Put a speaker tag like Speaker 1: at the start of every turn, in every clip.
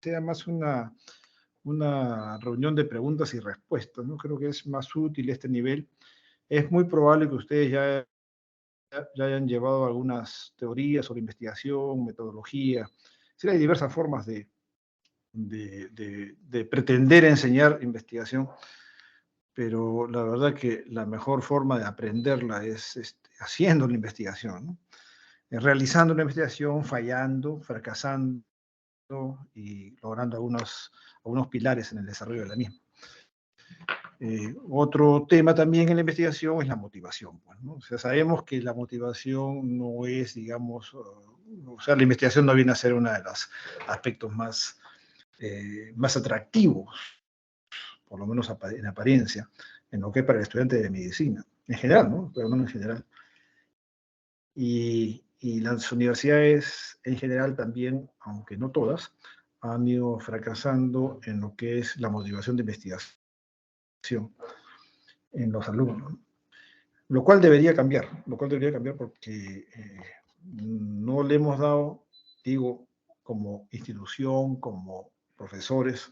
Speaker 1: sea más una reunión de preguntas y respuestas, ¿no? Creo que es más útil este nivel. Es muy probable que ustedes ya hayan llevado algunas teorías sobre investigación, metodología. Sí, hay diversas formas de pretender enseñar investigación, pero la verdad que la mejor forma de aprenderla es haciendo la investigación, ¿no? Realizando una investigación, fallando, fracasando y logrando algunos pilares en el desarrollo de la misma. Otro tema también en la investigación es la motivación, pues, ¿no? O sea, sabemos que la motivación no es, digamos, o sea, la investigación no viene a ser uno de los aspectos más atractivos, por lo menos en apariencia, en lo que es para el estudiante de medicina, en general, ¿no? Pero no en general. Y las universidades en general también, aunque no todas, han ido fracasando en lo que es la motivación de investigación en los alumnos, lo cual debería cambiar, porque no le hemos dado, digo, como institución, como profesores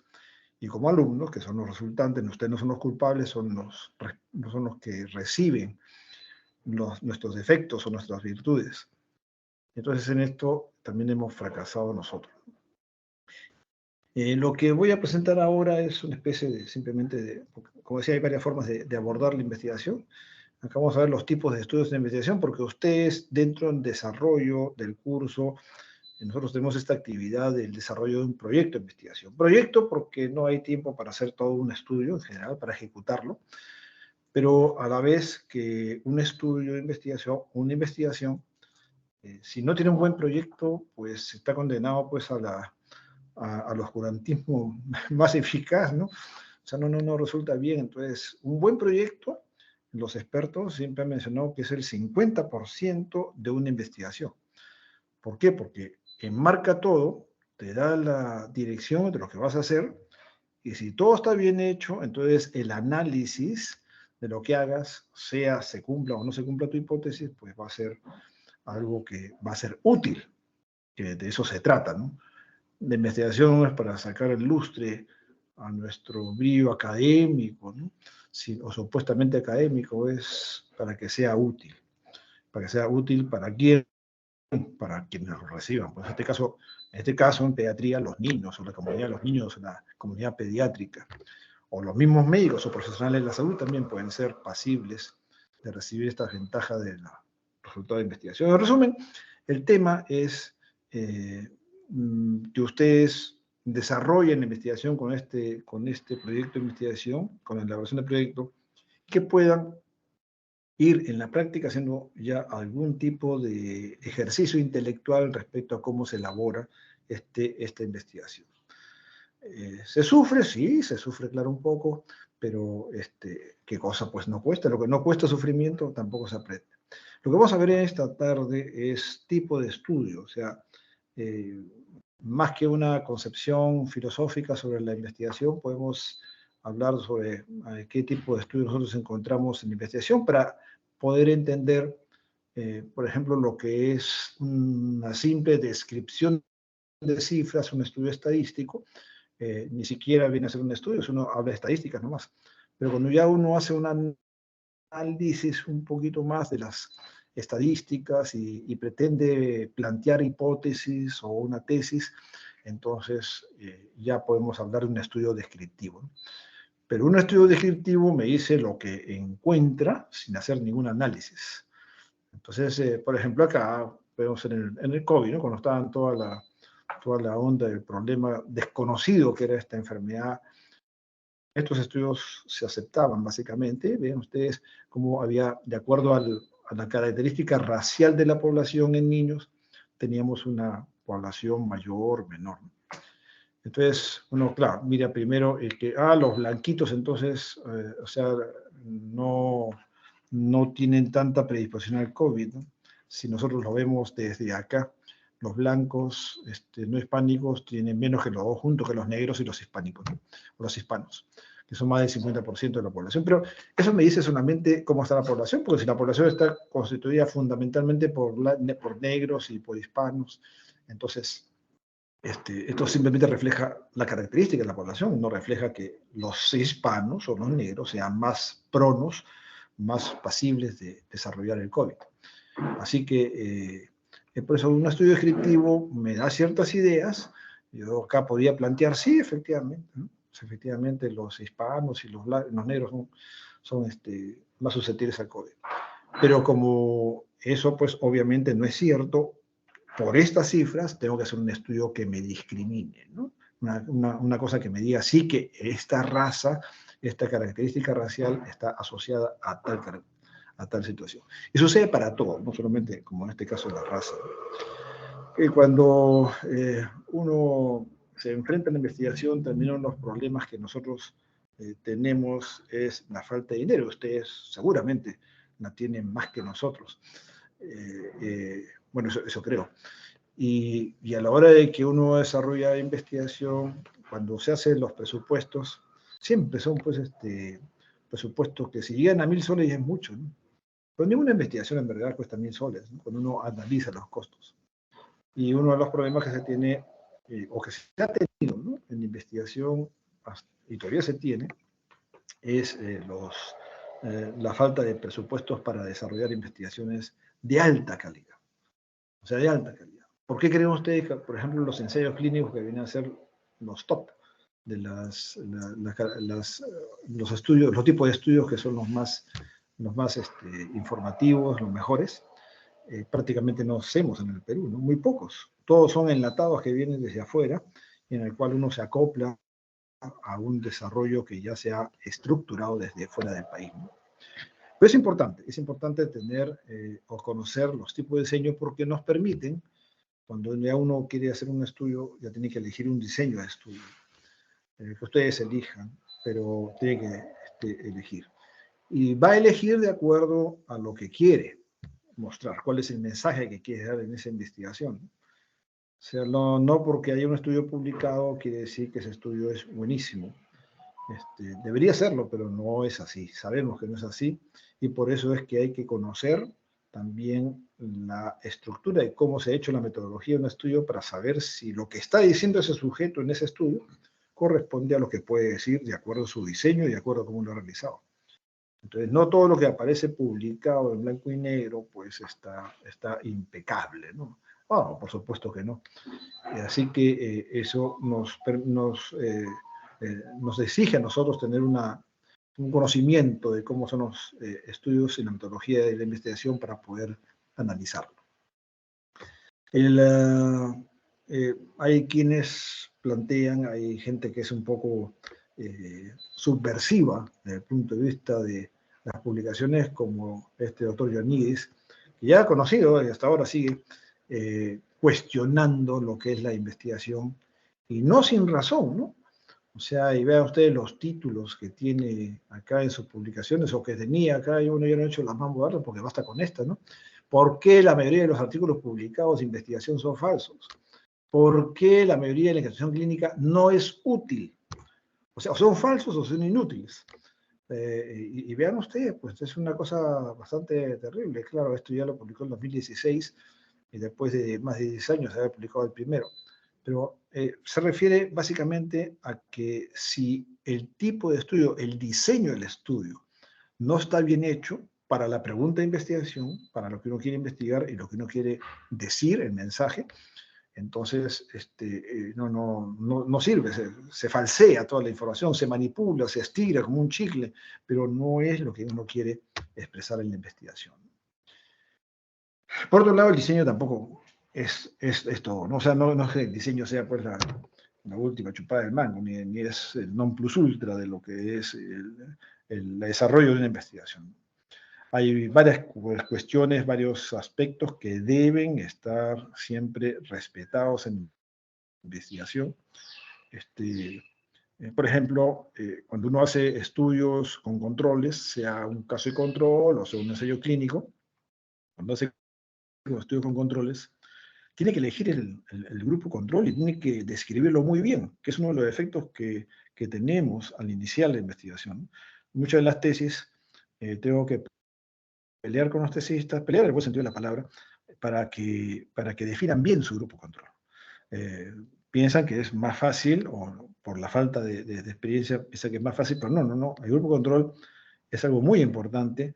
Speaker 1: y como alumnos, que son los resultantes, ustedes no son los culpables, no son los que reciben nuestros defectos o nuestras virtudes. Entonces en esto también hemos fracasado nosotros. Lo que voy a presentar ahora es una especie de, simplemente de, como decía, hay varias formas de abordar la investigación. Acá vamos a ver los tipos de estudios de investigación, porque ustedes dentro del desarrollo del curso, nosotros tenemos esta actividad del desarrollo de un proyecto de investigación. Proyecto porque no hay tiempo para hacer todo un estudio en general, para ejecutarlo, pero a la vez que un estudio de investigación, una investigación, si no tiene un buen proyecto, pues está condenado pues al oscurantismo más eficaz, ¿no? O sea, no resulta bien. Entonces, un buen proyecto, los expertos siempre han mencionado que es el 50% de una investigación. ¿Por qué? Porque enmarca todo, te da la dirección de lo que vas a hacer, y si todo está bien hecho, entonces el análisis de lo que hagas, sea se cumpla o no se cumpla tu hipótesis, pues va a ser algo que va a ser útil, que de eso se trata, ¿no? La investigación no es para sacar el lustre a nuestro brillo académico, ¿no? Sí, o supuestamente académico, es para que sea útil. ¿Para que sea útil para quién? Para quienes lo reciban. Pues en este caso, en pediatría, los niños, o la comunidad de los niños, la comunidad pediátrica, o los mismos médicos o profesionales de la salud también pueden ser pasibles de recibir estas ventajas de los resultados de investigación. En resumen, el tema es que ustedes desarrollen la investigación con este proyecto de investigación, con la elaboración del proyecto, que puedan ir en la práctica haciendo ya algún tipo de ejercicio intelectual respecto a cómo se elabora esta investigación. Se sufre, sí, se sufre, claro, un poco, pero ¿qué cosa? Pues no cuesta. Lo que no cuesta sufrimiento tampoco se aprende. Lo que vamos a ver esta tarde es tipo de estudio, o sea, eh, más que una concepción filosófica sobre la investigación, podemos hablar sobre qué tipo de estudios nosotros encontramos en la investigación para poder entender, por ejemplo, lo que es una simple descripción de cifras, un estudio estadístico. Ni siquiera viene a ser un estudio, uno habla de estadísticas nomás. Pero cuando ya uno hace un análisis un poquito más de las estadísticas y pretende plantear hipótesis o una tesis, entonces ya podemos hablar de un estudio descriptivo, ¿no? Pero un estudio descriptivo me dice lo que encuentra sin hacer ningún análisis. Entonces, por ejemplo, acá vemos en el COVID, ¿no? Cuando estaban toda la onda del problema desconocido que era esta enfermedad, estos estudios se aceptaban básicamente. Ven ustedes cómo había, de acuerdo a la característica racial de la población en niños, teníamos una población mayor, menor. Entonces, uno, claro, mira primero los blanquitos entonces, o sea, no, no tienen tanta predisposición al COVID, ¿no? Si nosotros lo vemos desde acá, los blancos no hispánicos tienen menos que los dos juntos, que los negros y los hispánicos, ¿no? O los hispanos, que son más del 50% de la población. Pero eso me dice solamente cómo está la población, porque si la población está constituida fundamentalmente por negros y por hispanos, entonces Esto simplemente refleja la característica de la población, no refleja que los hispanos o los negros sean más pronos, más pasibles de desarrollar el COVID. Así que por eso un estudio descriptivo me da ciertas ideas. Yo acá podría plantear, sí, efectivamente, ¿no? Efectivamente los hispanos y los negros son más susceptibles al COVID. Pero como eso pues obviamente no es cierto, por estas cifras tengo que hacer un estudio que me discrimine, ¿no? Una cosa que me diga sí que esta raza, esta característica racial está asociada a tal situación. Y sucede para todo, no solamente como en este caso la raza. Cuando uno se enfrenta a la investigación, también uno de los problemas que nosotros tenemos es la falta de dinero. Ustedes seguramente la tienen más que nosotros. Bueno, eso creo. Y a la hora de que uno desarrolla investigación, cuando se hacen los presupuestos, siempre son pues presupuestos que si llegan a 1.000 soles ya es mucho, ¿no? Pero ninguna investigación en verdad cuesta 1.000 soles, ¿no? Cuando uno analiza los costos. Y uno de los problemas que se tiene, o que se ha tenido, ¿no?, en investigación, y todavía se tiene, es la falta de presupuestos para desarrollar investigaciones de alta calidad. O sea, de alta calidad. ¿Por qué creen ustedes que, por ejemplo, los ensayos clínicos que vienen a ser los top de los estudios, los tipos de estudios que son los más informativos, los mejores, prácticamente no hacemos en el Perú, ¿no? Muy pocos. Todos son enlatados que vienen desde afuera, en el cual uno se acopla a un desarrollo que ya se ha estructurado desde fuera del país, ¿no? Pero es importante tener o conocer los tipos de diseño porque nos permiten, cuando ya uno quiere hacer un estudio, ya tiene que elegir un diseño de estudio, que ustedes elijan, pero tiene que elegir. Y va a elegir de acuerdo a lo que quiere mostrar, cuál es el mensaje que quiere dar en esa investigación. O sea, no porque haya un estudio publicado quiere decir que ese estudio es buenísimo. Debería serlo, pero no es así. Sabemos que no es así y por eso es que hay que conocer también la estructura de cómo se ha hecho la metodología de un estudio para saber si lo que está diciendo ese sujeto en ese estudio corresponde a lo que puede decir de acuerdo a su diseño y de acuerdo a cómo lo ha realizado. Entonces, no todo lo que aparece publicado en blanco y negro, pues está impecable, ¿no? Bueno, por supuesto que no. Así que eso nos exige a nosotros tener un conocimiento de cómo son los estudios y la metodología de la investigación para poder analizarlo. Hay quienes plantean, hay gente que es un poco subversiva desde el punto de vista de las publicaciones, como este doctor Ioannidis, que ya ha conocido y hasta ahora sigue cuestionando lo que es la investigación, y no sin razón, ¿no? O sea, y vean ustedes los títulos que tiene acá en sus publicaciones, o que tenía acá, yo no he hecho las más modernas porque basta con esta, ¿no? ¿Por qué la mayoría de los artículos publicados de investigación son falsos? ¿Por qué la mayoría de la investigación clínica no es útil? O sea, o son falsos o son inútiles. Y vean ustedes, pues es una cosa bastante terrible. Claro, esto ya lo publicó en 2016 y después de más de 10 años de haber publicado el primero. Pero se refiere básicamente a que si el tipo de estudio, el diseño del estudio, no está bien hecho para la pregunta de investigación, para lo que uno quiere investigar y lo que uno quiere decir, el mensaje, entonces no sirve, se falsea toda la información, se manipula, se estira como un chicle, pero no es lo que uno quiere expresar en la investigación. Por otro lado, el diseño tampoco es todo, ¿no? O sea, no es que el diseño sea pues la última chupada del mango, ni es el non plus ultra de lo que es el desarrollo de una investigación. Hay varias cuestiones, varios aspectos que deben estar siempre respetados en investigación. Por ejemplo, cuando uno hace estudios con controles, sea un caso de control o sea un ensayo clínico, cuando hace un estudio con controles, tiene que elegir el grupo control y tiene que describirlo muy bien, que es uno de los efectos que tenemos al iniciar la investigación. Muchas de las tesis tengo que pelear con los tesistas, pelear en el buen sentido de la palabra, para que definan bien su grupo control. eh, piensan que es más fácil, o por la falta de experiencia piensan que es más fácil, pero no. El grupo control es algo muy importante,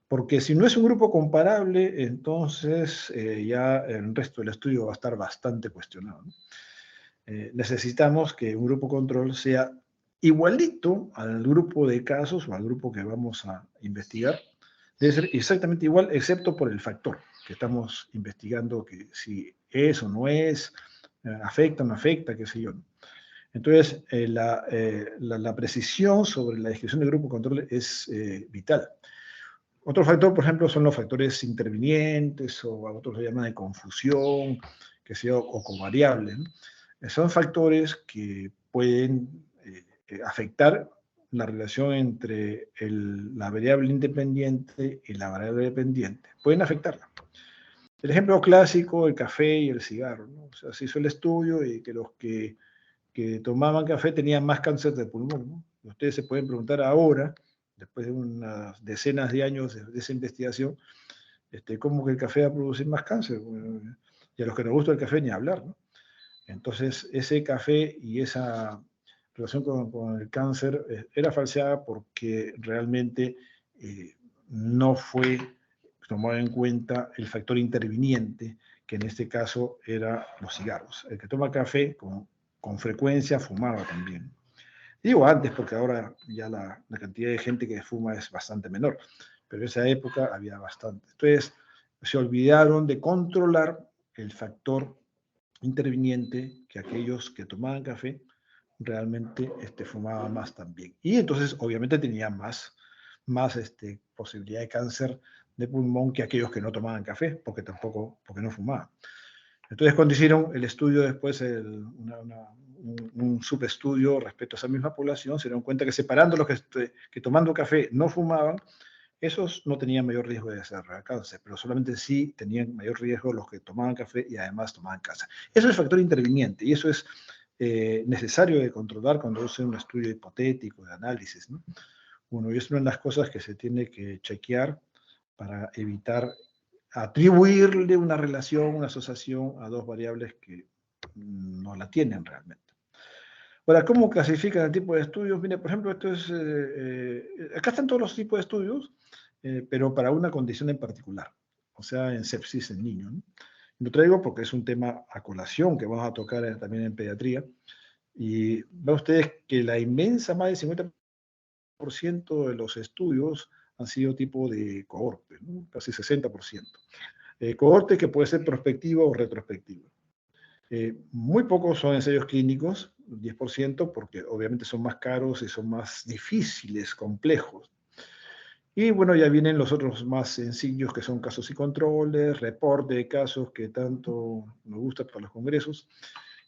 Speaker 1: porque si no es un grupo comparable, entonces ya el resto del estudio va a estar bastante cuestionado, ¿no? Necesitamos que un grupo control sea igualito al grupo de casos o al grupo que vamos a investigar. Debe ser exactamente igual, excepto por el factor que estamos investigando, que si es o no es, afecta o no afecta, qué sé yo, ¿no? Entonces, la precisión sobre la descripción del grupo control es vital. Otro factor, por ejemplo, son los factores intervinientes o a otros se llaman de confusión, que sea, o covariables, ¿no? Son factores que pueden afectar la relación entre la variable independiente y la variable dependiente. Pueden afectarla. El ejemplo clásico, el café y el cigarro, ¿no? O sea, se hizo el estudio y que los que tomaban café tenían más cáncer de pulmón, ¿no? Ustedes se pueden preguntar ahora, después de unas decenas de años de esa investigación, cómo que el café va a producir más cáncer. Bueno, y a los que nos gusta el café ni hablar, ¿no? Entonces, ese café y esa relación con el cáncer era falseada porque realmente no fue tomado en cuenta el factor interviniente, que en este caso era los cigarros. El que toma café con frecuencia fumaba también. Digo antes porque ahora ya la cantidad de gente que fuma es bastante menor, pero en esa época había bastante. Entonces, se olvidaron de controlar el factor interviniente, que aquellos que tomaban café realmente fumaban más también. Y entonces, obviamente, tenían más posibilidad de cáncer de pulmón que aquellos que no tomaban café, porque no fumaban. Entonces, cuando hicieron el estudio después, un subestudio respecto a esa misma población, se dieron cuenta que separando los que tomando café no fumaban, esos no tenían mayor riesgo de desarrollar cáncer, pero solamente sí tenían mayor riesgo los que tomaban café y además tomaban cáncer. Eso es factor interviniente y eso es necesario de controlar cuando usa un estudio hipotético de análisis, ¿no? Bueno, y es una de las cosas que se tiene que chequear para evitar atribuirle una relación, una asociación a dos variables que no la tienen realmente. Ahora, ¿cómo clasifican el tipo de estudios? Mire, por ejemplo, acá están todos los tipos de estudios, pero para una condición en particular, o sea, en sepsis en niños, ¿no? Lo traigo porque es un tema a colación que vamos a tocar también en pediatría. Y ven ustedes que la inmensa, más del 50% de los estudios han sido tipo de cohorte, ¿no? Casi 60%. Cohorte que puede ser prospectivo o retrospectivo. Muy pocos son ensayos clínicos, 10%, porque obviamente son más caros y son más difíciles, complejos. Y bueno, ya vienen los otros más sencillos, que son casos y controles, reporte de casos que tanto nos gusta para los congresos,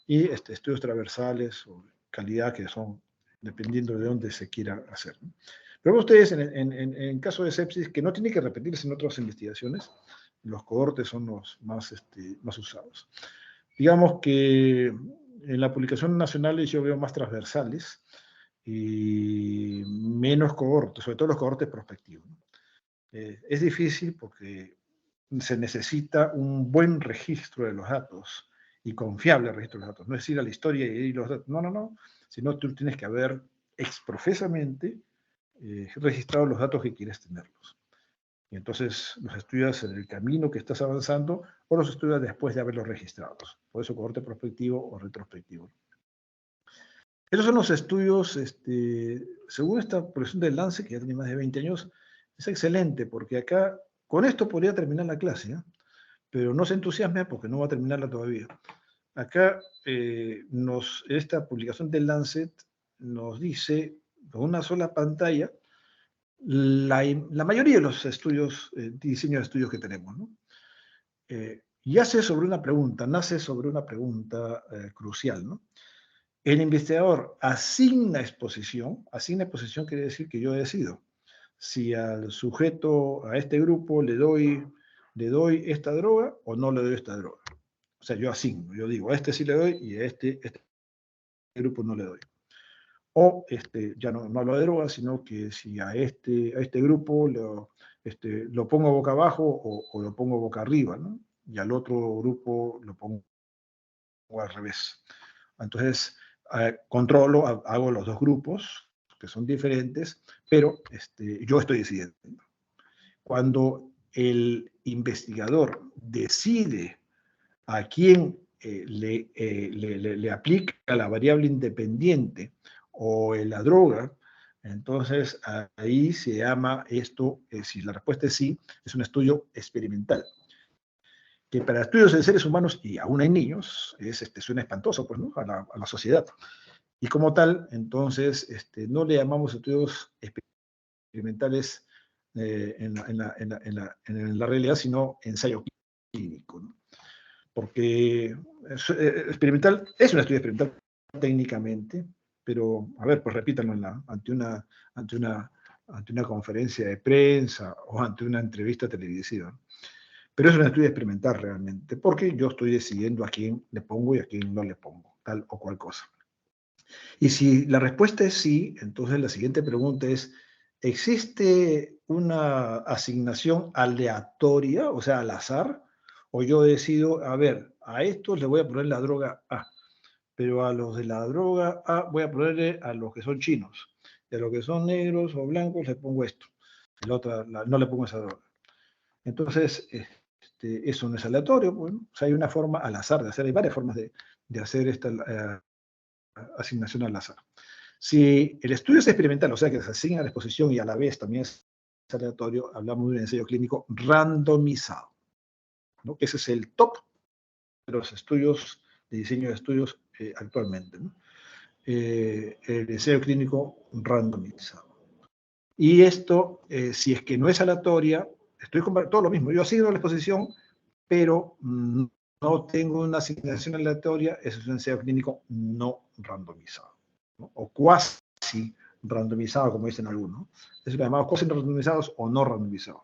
Speaker 1: y estudios transversales o calidad, que son dependiendo de dónde se quiera hacer, ¿no? Pero ustedes, en caso de sepsis, que no tiene que repetirse en otras investigaciones, los cohortes son los más usados. Digamos que en la publicación nacionales yo veo más transversales y menos cohortes, sobre todo los cohortes prospectivos, ¿no? Es difícil porque se necesita un buen registro de los datos y confiable registro de los datos. No es ir a la historia y los datos. No. Sino tú tienes que haber exprofesamente registrado los datos que quieres tenerlos. Y entonces los estudias en el camino que estás avanzando o los estudias después de haberlos registrados. Por eso cohorte prospectivo o retrospectivo. Esos son los estudios, según esta profesión del Lancet, que ya tiene más de 20 años, es excelente, porque acá, con esto podría terminar la clase, ¿eh? Pero no se entusiasme porque no va a terminarla todavía. Acá, esta publicación del Lancet nos dice, con una sola pantalla, la mayoría de los estudios, diseño de estudios que tenemos, ¿no? Nace sobre una pregunta crucial, ¿no? El investigador asigna exposición quiere decir que yo decido si al sujeto, a este grupo, le doy esta droga o no le doy esta droga. O sea, yo asigno, yo digo, a este sí le doy y a este grupo no le doy. O ya no hablo de droga, sino que si a este grupo lo pongo boca abajo o lo pongo boca arriba, ¿no? Y al otro grupo lo pongo al revés. Entonces, controlo, hago los dos grupos, que son diferentes, pero yo estoy decidiendo. Cuando el investigador decide a quién le aplica la variable independiente o la droga, entonces ahí se llama esto, si la respuesta es sí, es un estudio experimental. Que para estudios en seres humanos, y aún hay niños, suena espantoso pues, ¿no? a la sociedad. Y como tal, entonces, no le llamamos estudios experimentales en la realidad, sino ensayo clínico, ¿no? Porque experimental es un estudio experimental técnicamente, pero, a ver, pues repítanlo ante una conferencia de prensa o ante una entrevista televisiva. Pero es un estudio experimental realmente, porque yo estoy decidiendo a quién le pongo y a quién no le pongo, tal o cual cosa. Y si la respuesta es sí, entonces la siguiente pregunta es, ¿existe una asignación aleatoria, o sea, al azar? O yo decido, a ver, a estos le voy a poner la droga A, pero a los de la droga A voy a ponerle a los que son chinos, y a los que son negros o blancos les pongo esto, no le pongo esa droga. Entonces, eso no es aleatorio, bueno, o sea, hay una forma al azar de hacer, hay varias formas de hacer esta asignación al azar. Si el estudio es experimental, o sea que se asigna a la exposición y a la vez también es aleatorio, hablamos de un ensayo clínico randomizado, ¿no? Ese es el top de los estudios, de diseño de estudios actualmente, ¿no? El ensayo clínico randomizado. Y esto, si es que no es aleatoria, estoy con todo lo mismo, yo asigno la exposición, pero no tengo una asignación aleatoria, eso es un ensayo clínico no randomizado, ¿no? O cuasi randomizado, como dicen algunos. Eso lo llamamos cuasi randomizados o no randomizados.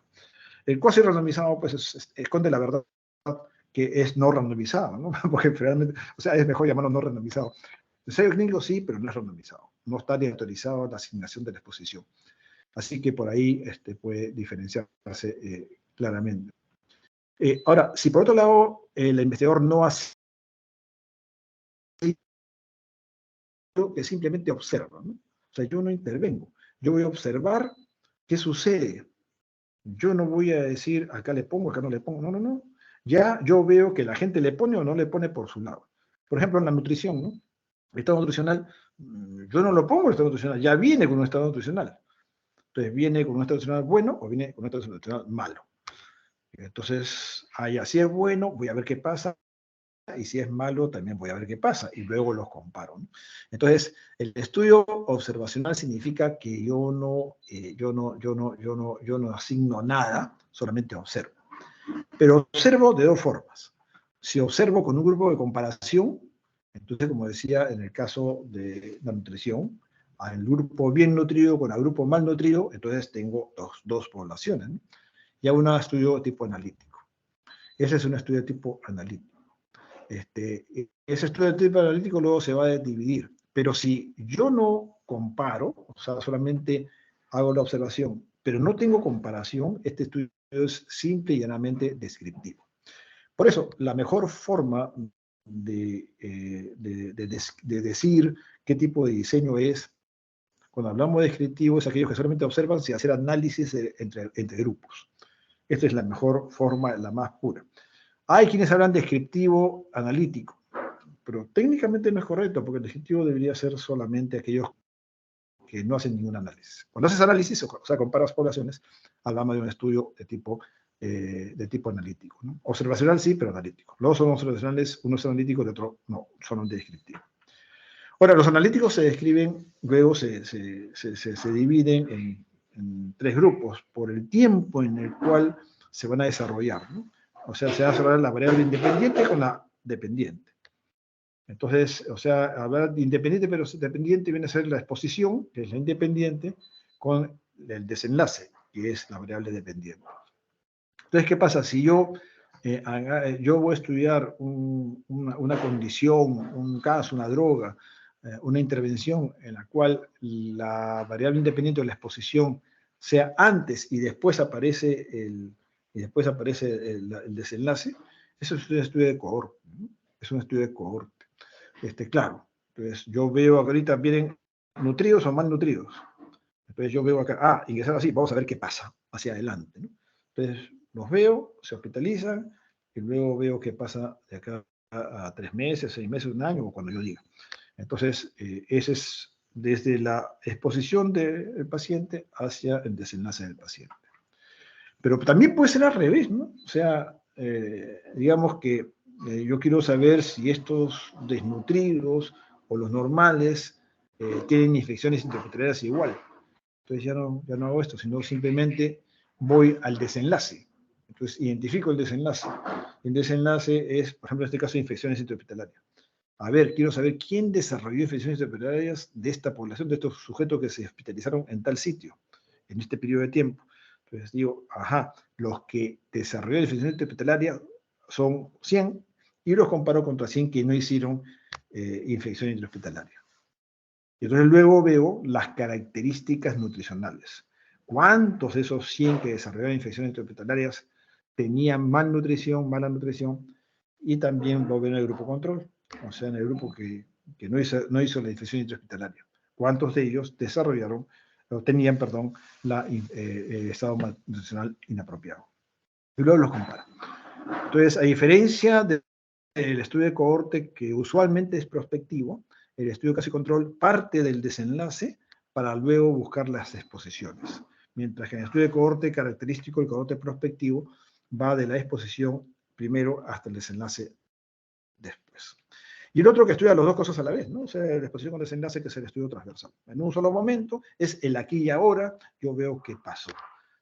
Speaker 1: El cuasi randomizado, pues, esconde la verdad que es no randomizado, ¿no? Porque realmente, o sea, es mejor llamarlo no randomizado. El ensayo clínico sí, pero no es randomizado. No está ni autorizado la asignación de la exposición. Así que por ahí puede diferenciarse claramente. Ahora, si por otro lado el investigador no hace, que simplemente observa, ¿no? O sea, yo no intervengo, yo voy a observar qué sucede. Yo no voy a decir, acá le pongo, acá no le pongo, no, no, no. Ya yo veo que la gente le pone o no le pone por su lado. Por ejemplo, en la nutrición, ¿no? El estado nutricional, yo no lo pongo en el estado nutricional, ya viene con un estado nutricional. Entonces, ¿viene con un estado nutricional bueno o viene con un estado nutricional malo? Entonces, ahí así es bueno, voy a ver qué pasa, y si es malo, también voy a ver qué pasa, y luego los comparo, ¿no? Entonces, el estudio observacional significa que yo no asigno nada, solamente observo. Pero observo de dos formas. Si observo con un grupo de comparación, entonces, como decía en el caso de la nutrición, al grupo bien nutrido con el grupo mal nutrido, entonces tengo dos poblaciones, ¿no? Y hago un estudio tipo analítico. Ese es un estudio tipo analítico. Ese estudio de tipo analítico luego se va a dividir. Pero si yo no comparo, o sea, solamente hago la observación, pero no tengo comparación, este estudio es simple y llanamente descriptivo. Por eso, la mejor forma de decir qué tipo de diseño es, cuando hablamos de descriptivo, es aquellos que solamente observan sin hacer análisis entre grupos. Esta es la mejor forma, la más pura. Hay quienes hablan de descriptivo analítico, pero técnicamente no es correcto, porque el descriptivo debería ser solamente aquellos que no hacen ningún análisis. Cuando haces análisis, o sea, comparas poblaciones, hablamos de un estudio de tipo analítico, ¿no? Observacional sí, pero analítico. Los dos son observacionales, uno es analítico y el otro no, son descriptivos. Ahora, los analíticos se describen, luego se dividen en tres grupos por el tiempo en el cual se van a desarrollar, ¿no? O sea, se va a desarrollar la variable independiente con la dependiente. Entonces, o sea, hablar de independiente pero dependiente viene a ser la exposición, que es la independiente, con el desenlace, que es la variable dependiente. Entonces, ¿qué pasa? Si yo voy a estudiar una condición, un caso, una droga, una intervención en la cual la variable independiente de la exposición sea antes y después aparece el desenlace, eso es un estudio de cohorte, ¿no? Es un estudio de cohorte. claro. Entonces, yo veo que ahorita vienen nutridos o mal nutridos. Entonces, yo veo acá, ingresar así, vamos a ver qué pasa hacia adelante, ¿no? Entonces, los veo, se hospitalizan, y luego veo qué pasa de acá a 3 meses, 6 meses, un año, o cuando yo diga. Entonces, ese es desde la exposición del paciente hacia el desenlace del paciente. Pero también puede ser al revés, ¿no? O sea, digamos que yo quiero saber si estos desnutridos o los normales tienen infecciones intrahospitalarias igual. Entonces ya no hago esto, sino simplemente voy al desenlace. Entonces identifico el desenlace. El desenlace es, por ejemplo, en este caso, infecciones intrahospitalarias. A ver, quiero saber quién desarrolló infecciones intrahospitalarias de esta población, de estos sujetos que se hospitalizaron en tal sitio, en este periodo de tiempo. Entonces digo, ajá, los que desarrollaron infecciones intrahospitalarias son 100 y los comparo contra 100 que no hicieron infección intrahospitalaria. Y entonces luego veo las características nutricionales. ¿Cuántos de esos 100 que desarrollaron infecciones intrahospitalarias tenían malnutrición, mala nutrición? Y también lo veo en el grupo control, o sea, en el grupo que no hizo la infección intrahospitalaria. ¿Cuántos de ellos desarrollaron, o tenían, perdón, estado nutricional inapropiado? Y luego los comparo. Entonces, a diferencia del estudio de cohorte, que usualmente es prospectivo, el estudio casi control parte del desenlace para luego buscar las exposiciones. Mientras que en el estudio de cohorte característico, el cohorte prospectivo va de la exposición primero hasta el desenlace después. Y el otro que estudia las dos cosas a la vez, ¿no? O sea, la exposición con desenlace, que es el estudio transversal. En un solo momento, es el aquí y ahora, yo veo qué pasó.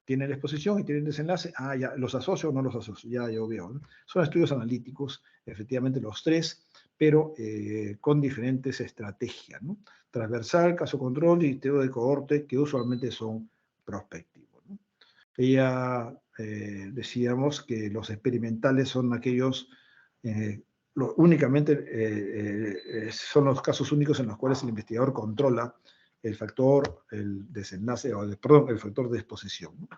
Speaker 1: Tiene la exposición y tiene el desenlace, ya, ¿los asocio o no los asocio? Ya yo veo, ¿no? Son estudios analíticos, efectivamente los tres, pero con diferentes estrategias, ¿no? Transversal, caso control y estudio de cohorte, que usualmente son prospectivos, ¿no? Ella decíamos que los experimentales son aquellos únicamente son los casos únicos en los cuales el investigador controla el factor, el desenlace, perdón, el factor de exposición, ¿no?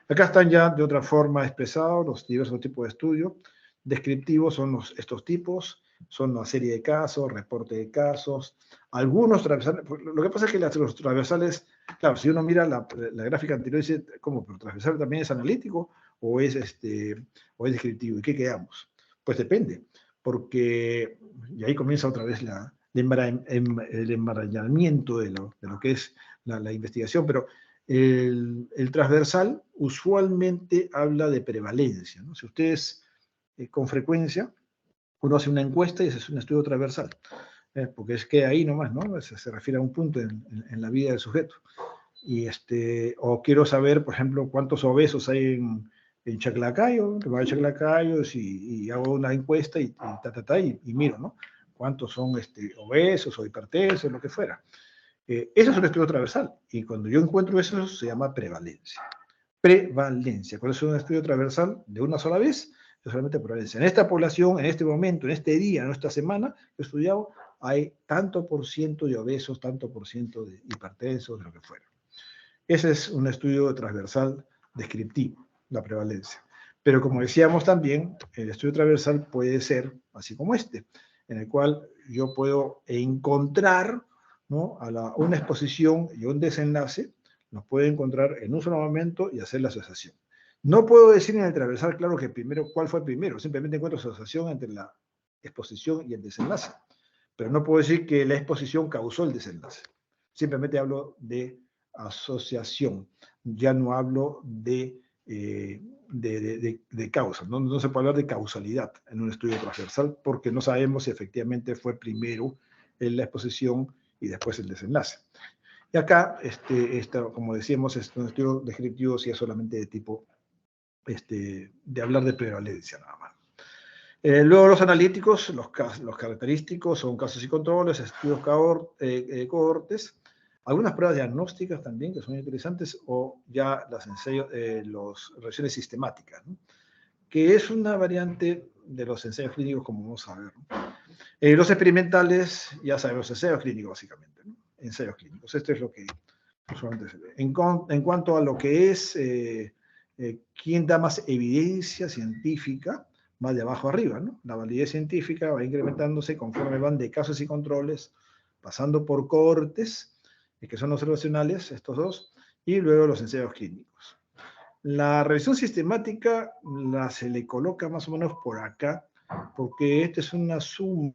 Speaker 1: Acá están ya de otra forma expresados los diversos tipos de estudio. Descriptivos son estos tipos, son una serie de casos, reporte de casos, algunos transversales. Lo que pasa es que los transversales, claro, si uno mira la gráfica anterior, dice, ¿cómo? ¿Pero transversal también es analítico o es descriptivo? ¿Y qué quedamos? Pues depende, porque, y ahí comienza otra vez el enmarañamiento de lo que es la investigación, pero el transversal usualmente habla de prevalencia, ¿no? Si ustedes con frecuencia, uno hace una encuesta y ese es un estudio transversal, porque es que ahí nomás, ¿no? Se refiere a un punto en la vida del sujeto. Y o quiero saber, por ejemplo, cuántos obesos hay en Chaclacayo, que va a Chaclacayo y hago una encuesta y miro, ¿no? Cuántos son obesos o hipertensos, lo que fuera. Eso es un estudio transversal. Y cuando yo encuentro eso, se llama prevalencia. Prevalencia. ¿Cuál es un estudio transversal de una sola vez? Es solamente prevalencia. En esta población, en este momento, en este día, en esta semana que he estudiado, hay tanto por ciento de obesos, tanto por ciento de hipertensos, de lo que fuera. Ese es un estudio transversal descriptivo, la prevalencia. Pero como decíamos también, el estudio transversal puede ser así como en el cual yo puedo encontrar, ¿no?, una exposición y un desenlace, los puedo encontrar en un solo momento y hacer la asociación. No puedo decir en el transversal, claro, que primero, cuál fue primero, simplemente encuentro asociación entre la exposición y el desenlace. Pero no puedo decir que la exposición causó el desenlace. Simplemente hablo de asociación, ya no hablo de causa, no se puede hablar de causalidad en un estudio transversal porque no sabemos si efectivamente fue primero la exposición y después el desenlace. Y acá, como decíamos, es un estudio descriptivo si es solamente de tipo de hablar de prevalencia nada más. Luego los analíticos, los característicos son casos y controles, estudios cohortes, algunas pruebas diagnósticas también que son interesantes, o ya las revisiones sistemáticas, ¿no?, que es una variante de los ensayos clínicos, como vamos a ver, ¿no? Los experimentales, ya sabemos, ensayos clínicos básicamente, ¿no? Ensayos clínicos, esto es lo que usualmente se ve. En cuanto a lo que es quién da más evidencia científica va de abajo arriba, ¿no? La validez científica va incrementándose conforme van de casos y controles, pasando por cohortes, que son observacionales, estos dos, y luego los ensayos clínicos. La revisión sistemática se le coloca más o menos por acá, porque esta es una suma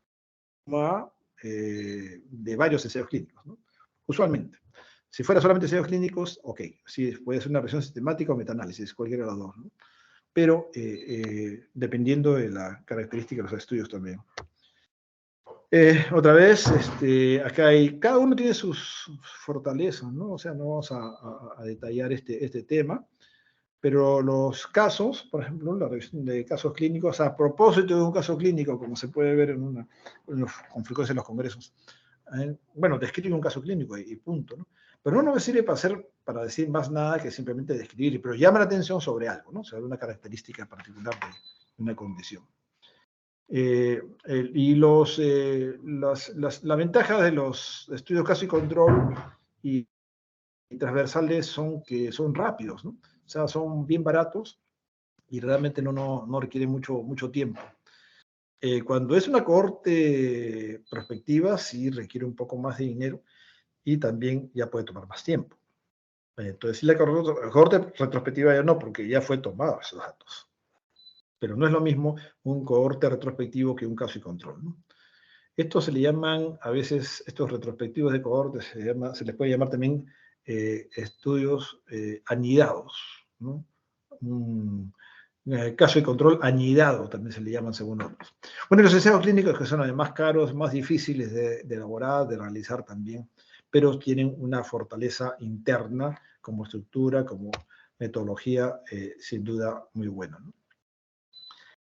Speaker 1: de varios ensayos clínicos, ¿no? Usualmente. Si fuera solamente ensayos clínicos, ok, sí, puede ser una revisión sistemática o metaanálisis, cualquiera de los dos, ¿no? Pero dependiendo de la característica de los estudios también. Otra vez, acá cada uno tiene sus fortalezas, ¿no? O sea, no vamos a detallar este tema, pero los casos, por ejemplo, la revisión de casos clínicos, a propósito de un caso clínico, como se puede ver con frecuencia en los congresos, bueno, describe un caso clínico y punto, ¿no? Pero no me sirve para decir más nada que simplemente describir, pero llama la atención sobre algo, ¿no? Sobre una característica particular de una condición. Y la ventaja de los estudios caso y control y transversales son que son rápidos, ¿no? O sea, son bien baratos y realmente no requieren mucho tiempo. Cuando es una cohorte prospectiva, sí requiere un poco más de dinero y también ya puede tomar más tiempo. Entonces, sí, la cohorte retrospectiva ya no, porque ya fue tomado esos datos. Pero no es lo mismo un cohorte retrospectivo que un caso y control, ¿no? Estos se le llaman, a veces, estos retrospectivos de cohortes, se les puede llamar también estudios anidados, ¿no? Caso y control añidado, también se le llaman según otros. Bueno, los ensayos clínicos que son además caros, más difíciles de elaborar, de realizar también, pero tienen una fortaleza interna como estructura, como metodología, sin duda muy buena, ¿no?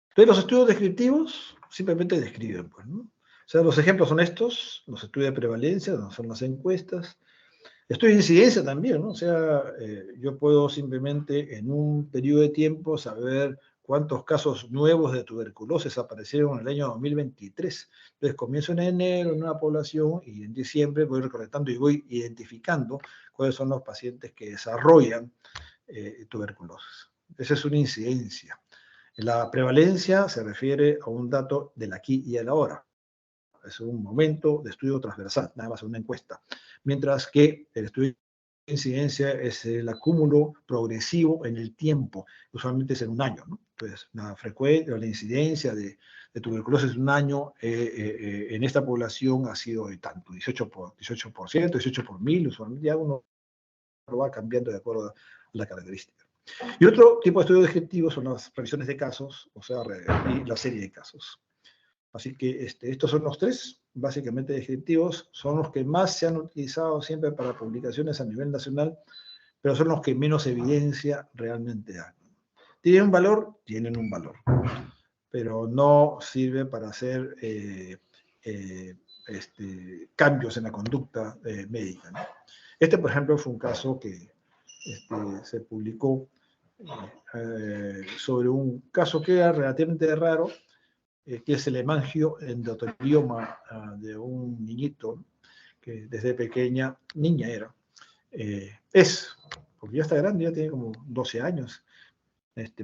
Speaker 1: Entonces los estudios descriptivos simplemente describen, pues, ¿no? O sea, los ejemplos son estos, los estudios de prevalencia, son las encuestas, estudios de incidencia también, ¿no? O sea, yo puedo simplemente en un periodo de tiempo saber cuántos casos nuevos de tuberculosis aparecieron en el año 2023. Entonces comienzo en enero en una población y en diciembre voy recolectando y voy identificando cuáles son los pacientes que desarrollan tuberculosis. Esa es una incidencia. La prevalencia se refiere a un dato del aquí y el ahora. Es un momento de estudio transversal, nada más una encuesta. Mientras que el estudio de incidencia es el acúmulo progresivo en el tiempo, usualmente es en un año, ¿no? Entonces, la incidencia de tuberculosis en un año en esta población ha sido de tanto, 18 por 1000, usualmente ya uno lo va cambiando de acuerdo a la característica. Y otro tipo de estudio descriptivo son las revisiones de casos, o sea, y la serie de casos. Así que estos son los tres, básicamente descriptivos, son los que más se han utilizado siempre para publicaciones a nivel nacional, pero son los que menos evidencia realmente dan. ¿Tienen un valor? Tienen un valor, pero no sirven para hacer cambios en la conducta médica, ¿no? Por ejemplo, fue un caso que se publicó sobre un caso que era relativamente raro, que es el hemangioendotelioma de un niñito que desde pequeña, niña era, porque ya está grande, ya tiene como 12 años,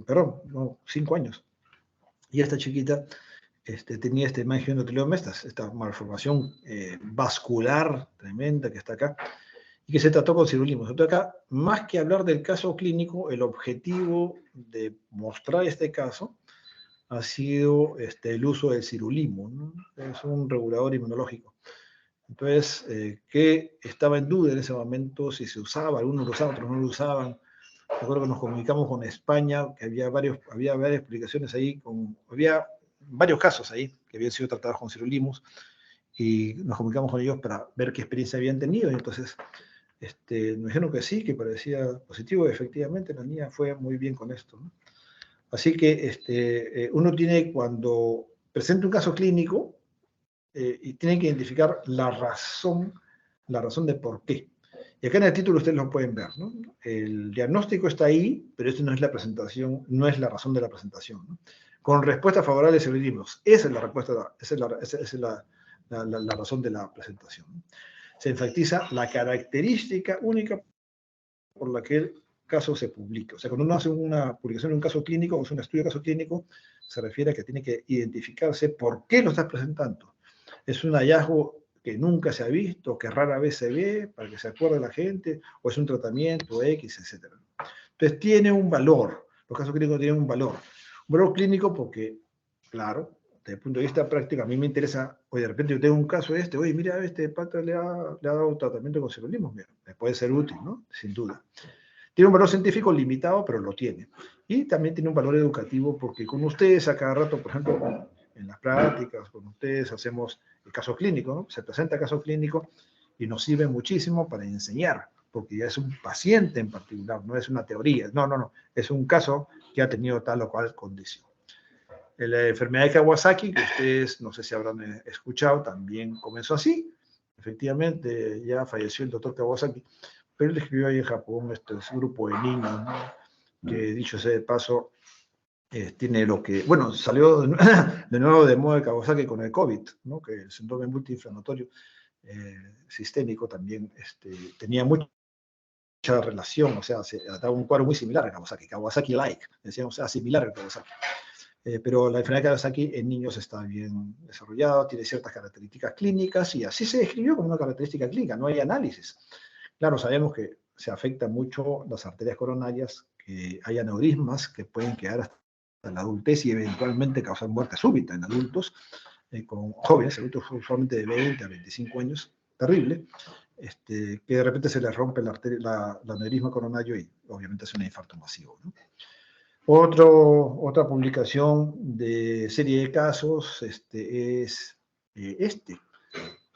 Speaker 1: perdón, no, 5 años, y esta chiquita tenía este hemangioendotelioma, esta malformación vascular tremenda que está acá, y que se trató con sirolimus. Entonces acá, más que hablar del caso clínico, el objetivo de mostrar este caso ha sido el uso del sirolimus, ¿no? Es un regulador inmunológico. Entonces, ¿qué estaba en duda en ese momento? Si se usaba, algunos lo usaban, otros no lo usaban. Recuerdo que nos comunicamos con España, que había varias publicaciones ahí, había varios casos ahí que habían sido tratados con sirolimus, y nos comunicamos con ellos para ver qué experiencia habían tenido, y entonces nos dijeron que sí, que parecía positivo, y efectivamente la niña fue muy bien con esto, ¿no? Así que uno tiene, cuando presenta un caso clínico, y tiene que identificar la razón de por qué. Y acá en el título ustedes lo pueden ver, ¿no? El diagnóstico está ahí, pero esto no es la presentación, no es la razón de la presentación, ¿no? Con respuestas favorables y libros. Esa es la respuesta, esa es la razón de la presentación, ¿no? Se enfatiza la característica única por la que el caso se publica. O sea, cuando uno hace una publicación de un caso clínico o hace un estudio de caso clínico, se refiere a que tiene que identificarse por qué lo estás presentando. Es un hallazgo que nunca se ha visto, que rara vez se ve, para que se acuerde la gente, o es un tratamiento X, etc. Entonces tiene un valor, los casos clínicos tienen un valor clínico porque, claro, desde el punto de vista práctico, a mí me interesa, oye, de repente yo tengo un caso oye, mira, este pata le ha dado tratamiento con sirolimus, mira, me puede ser útil, ¿no? Sin duda. Tiene un valor científico limitado, pero lo tiene. Y también tiene un valor educativo porque con ustedes a cada rato, por ejemplo, en las prácticas, con ustedes hacemos el caso clínico, ¿no? Se presenta el caso clínico y nos sirve muchísimo para enseñar, porque ya es un paciente en particular, no es una teoría, no, es un caso que ha tenido tal o cual condición. La enfermedad de Kawasaki, que ustedes no sé si habrán escuchado, también comenzó así. Efectivamente, ya falleció el doctor Kawasaki, pero él escribió ahí en Japón este grupo de niños, ¿no? Que dicho sea de paso, tiene lo que, bueno, salió de nuevo de moda de Kawasaki con el COVID, ¿no? Que el síndrome multiinflamatorio sistémico también tenía mucha relación, o sea, se daba un cuadro muy similar a Kawasaki, Kawasaki-like, decíamos, o sea, similar a Kawasaki. Pero la enfermedad de Kawasaki en niños está bien desarrollada, tiene ciertas características clínicas y así se describió como una característica clínica, no hay análisis. Claro, sabemos que se afectan mucho las arterias coronarias, que hay aneurismas que pueden quedar hasta la adultez y eventualmente causar muerte súbita en adultos, con jóvenes, adultos usualmente de 20 a 25 años, terrible, que de repente se les rompe la aneurisma coronario y obviamente es un infarto masivo, ¿no? Otra publicación de serie de casos es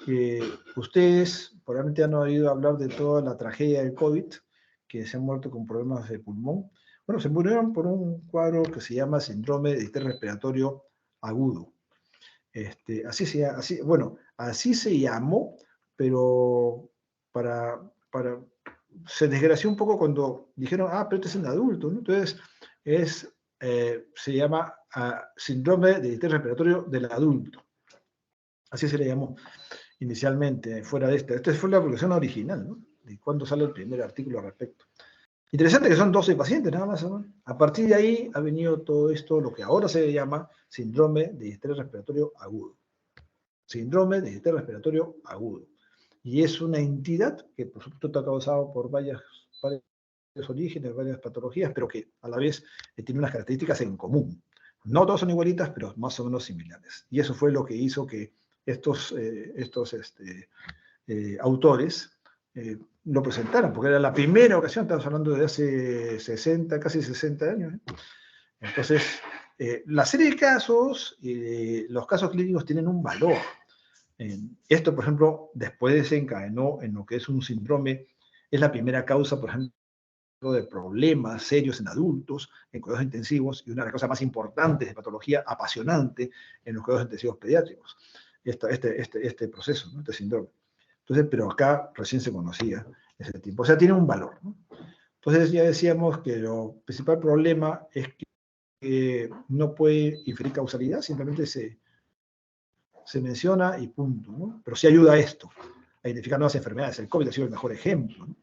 Speaker 1: que ustedes probablemente han oído hablar de toda la tragedia del COVID, que se han muerto con problemas de pulmón. Bueno, se murieron por un cuadro que se llama síndrome de distrés respiratorio agudo. Así se llamó, pero para se desgració un poco cuando dijeron, pero este es en adulto, ¿no? Entonces, se llama síndrome de distrés respiratorio del adulto. Así se le llamó inicialmente, fuera de esta. Esta fue la publicación original, ¿no? De cuando sale el primer artículo al respecto. Interesante que son 12 pacientes nada más, ¿no? A partir de ahí ha venido todo esto, lo que ahora se llama síndrome de distrés respiratorio agudo. Síndrome de distrés respiratorio agudo. Y es una entidad que, por supuesto, está causado por varios orígenes, varias patologías, pero que a la vez tiene unas características en común. No todas son igualitas, pero más o menos similares. Y eso fue lo que hizo que estos autores lo presentaran, porque era la primera ocasión, estamos hablando de hace 60, casi 60 años. Entonces, la serie de casos, los casos clínicos tienen un valor. Esto, por ejemplo, después desencadenó en lo que es un síndrome, es la primera causa, por ejemplo, de problemas serios en adultos, en cuidados intensivos, y una de las cosas más importantes de patología apasionante en los cuidados intensivos pediátricos, este proceso, ¿no? Este síndrome. Entonces, pero acá recién se conocía ese tipo. O sea, tiene un valor, ¿no? Entonces ya decíamos que el principal problema es que no puede inferir causalidad, simplemente se menciona y punto, ¿no? Pero sí ayuda a esto, a identificar nuevas enfermedades. El COVID ha sido el mejor ejemplo, ¿no?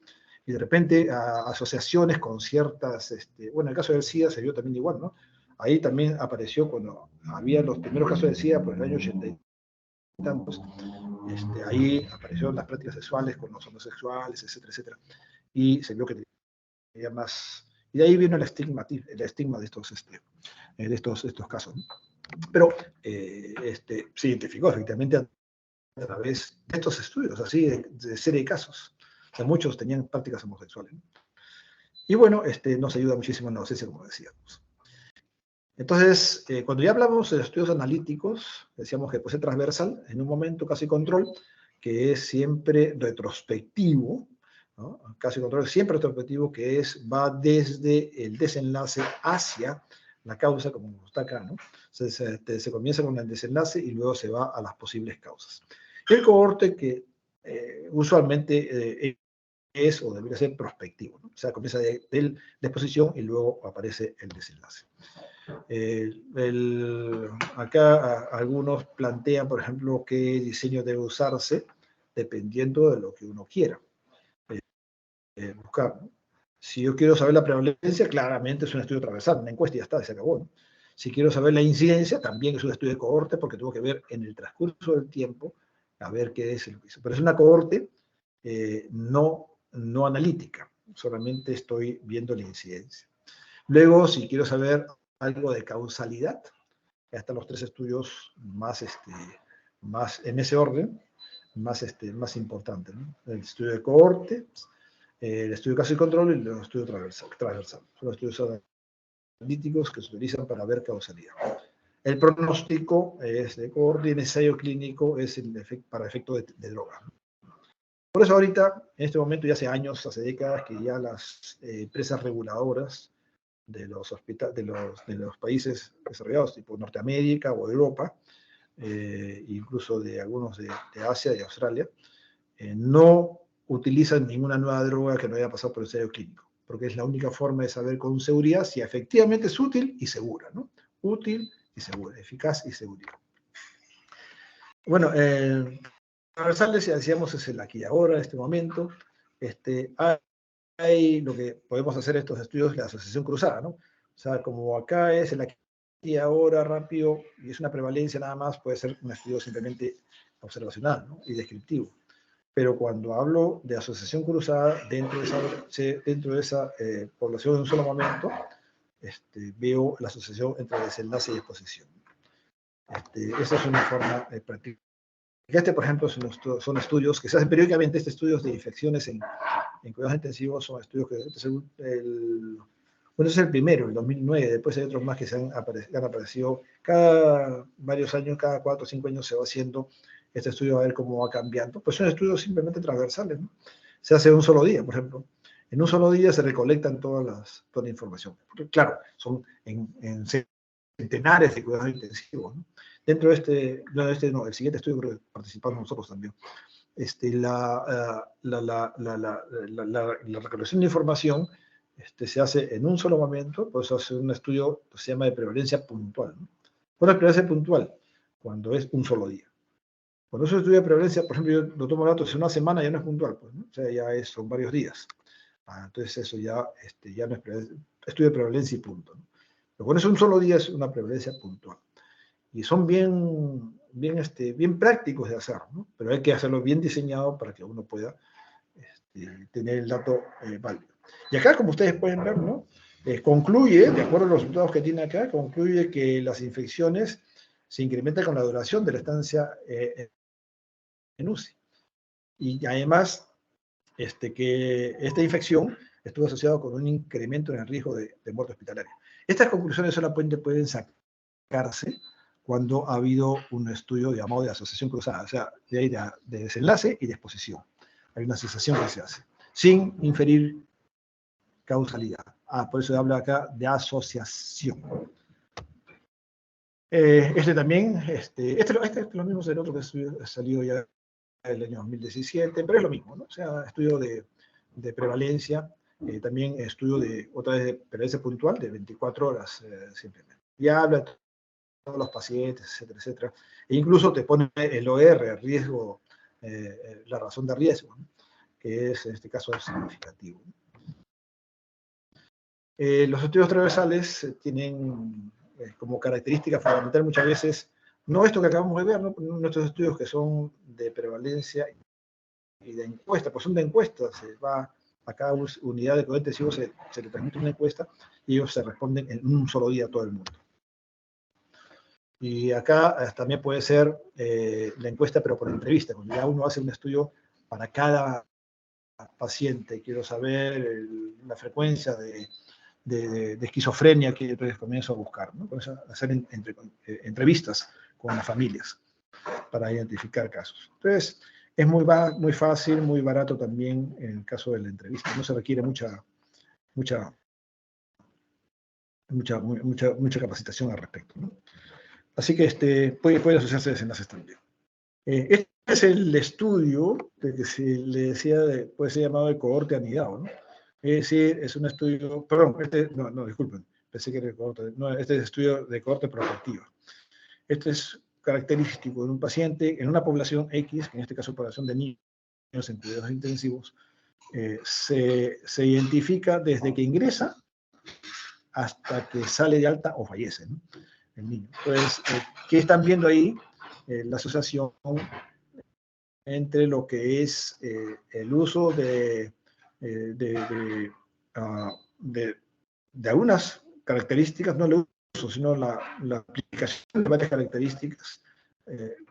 Speaker 1: Y de repente asociaciones con ciertas, bueno, el caso del SIDA se vio también igual, ¿no? Ahí también apareció cuando había los primeros casos de SIDA por el año 80 y tantos, ahí aparecieron las prácticas sexuales con los homosexuales, etcétera, etcétera, y se vio que tenía más, y de ahí vino el estigma de estos casos, ¿no? Pero se identificó efectivamente a través de estos estudios, así de serie de casos. O sea, muchos tenían prácticas homosexuales, ¿no? Y bueno, nos ayuda muchísimo en la docencia, como decíamos. Entonces, cuando ya hablamos de estudios analíticos, decíamos que puede ser transversal, en un momento casi control, que es siempre retrospectivo, ¿no? Casi control siempre retrospectivo, que va desde el desenlace hacia la causa, como está acá, ¿no? Se comienza con el desenlace y luego se va a las posibles causas. El cohorte que usualmente es o debería ser prospectivo, ¿no? O sea, comienza de la exposición y luego aparece el desenlace. Acá algunos plantean, por ejemplo, qué diseño debe usarse dependiendo de lo que uno quiera buscar, ¿no? Si yo quiero saber la prevalencia, claramente es un estudio transversal, una encuesta y ya está, se acabó, ¿no? Si quiero saber la incidencia, también es un estudio de cohorte, porque tengo que ver en el transcurso del tiempo, a ver qué es lo que hizo. Pero es una cohorte no analítica, solamente estoy viendo la incidencia. Luego, si quiero saber algo de causalidad, ya están los 3 estudios más en ese orden, más importantes, ¿no? El estudio de cohorte, el estudio de caso y control y el estudio transversal. Son los estudios analíticos que se utilizan para ver causalidad. El pronóstico es de cohorte y el ensayo clínico es para efecto de droga. Por eso ahorita, en este momento, ya hace años, hace décadas, que ya las empresas reguladoras de los países desarrollados, tipo Norteamérica o Europa, incluso de algunos de Asia y Australia, no utilizan ninguna nueva droga que no haya pasado por el ensayo clínico, porque es la única forma de saber con seguridad si efectivamente es útil y segura, ¿no? Útil y segura, eficaz y segura. Bueno, transversales, ya decíamos, es el aquí y ahora, en este momento. Hay lo que podemos hacer estos estudios de la asociación cruzada, ¿no? O sea, como acá es el aquí y ahora rápido, y es una prevalencia nada más, puede ser un estudio simplemente observacional, ¿no? Y descriptivo. Pero cuando hablo de asociación cruzada dentro de esa población en un solo momento, veo la asociación entre desenlace y exposición. Esa es una forma práctica. Por ejemplo, son estudios que se hacen periódicamente, estudios de infecciones en cuidados intensivos, son estudios que bueno, es el primero, el 2009, después hay otros más que han aparecido cada varios años, cada 4 o 5 años se va haciendo este estudio a ver cómo va cambiando. Pues son estudios simplemente transversales, ¿no? Se hace un solo día, por ejemplo. En un solo día se recolectan toda la información. Porque, claro, son en centenares de cuidados intensivos, ¿no? Dentro de el siguiente estudio creo que participamos nosotros también. La recolección de información se hace en un solo momento, por eso hace un estudio que se llama de prevalencia puntual, ¿no? ¿Cuál es la prevalencia puntual? Cuando es un solo día. Cuando es un estudio de prevalencia, por ejemplo, yo lo tomo datos en una semana, ya no es puntual, pues, ¿no? O sea, ya son varios días. Entonces eso ya no es estudio de prevalencia y punto, ¿no? Pero cuando es un solo día es una prevalencia puntual. Y son bien prácticos de hacer, ¿no? Pero hay que hacerlo bien diseñado para que uno pueda tener el dato válido. Y acá, como ustedes pueden ver, ¿no? Concluye, de acuerdo a los resultados que tiene acá, concluye que las infecciones se incrementan con la duración de la estancia en UCI. Y además, que esta infección estuvo asociada con un incremento en el riesgo de muerte hospitalaria. Estas conclusiones solamente pueden sacarse cuando ha habido un estudio llamado de asociación cruzada, o sea, de desenlace y de exposición. Hay una asociación que se hace, sin inferir causalidad. Por eso habla acá de asociación. También, este es lo mismo del otro que salió ya el año 2017, pero es lo mismo, ¿no? O sea, estudio de prevalencia, también estudio otra vez de prevalencia puntual de 24 horas simplemente. Ya habla de todos los pacientes, etcétera, etcétera. E incluso te pone el OR, riesgo, la razón de riesgo, ¿no? Que es, en este caso, significativo. Los estudios transversales tienen como característica fundamental muchas veces, no esto que acabamos de ver, ¿no? Nuestros estudios que son de prevalencia y de encuesta, pues son de encuesta, se va a cada unidad de cuidado intensivo, se le transmite una encuesta y ellos se responden en un solo día a todo el mundo. Y acá también puede ser la encuesta, pero por entrevista, cuando ya uno hace un estudio para cada paciente, quiero saber la frecuencia de esquizofrenia que entonces comienzo a buscar, ¿no? Comienzo a hacer entrevistas con las familias para identificar casos. Entonces, es muy fácil, muy barato también en el caso de la entrevista. No se requiere mucha capacitación al respecto, ¿no? Así que puede asociarse desenlaces también. Este es el estudio que se le decía, puede ser llamado de cohorte anidado, ¿no? Es decir, es un estudio, perdón, disculpen, pensé que era el cohorte, no, este es estudio de cohorte prospectiva. Este es característico de un paciente en una población X, en este caso población de niños en cuidados intensivos, se identifica desde que ingresa hasta que sale de alta o fallece, ¿no? El niño. Entonces, ¿qué están viendo ahí? La asociación entre lo que es el uso de algunas características, no el uso, sino la aplicación de varias características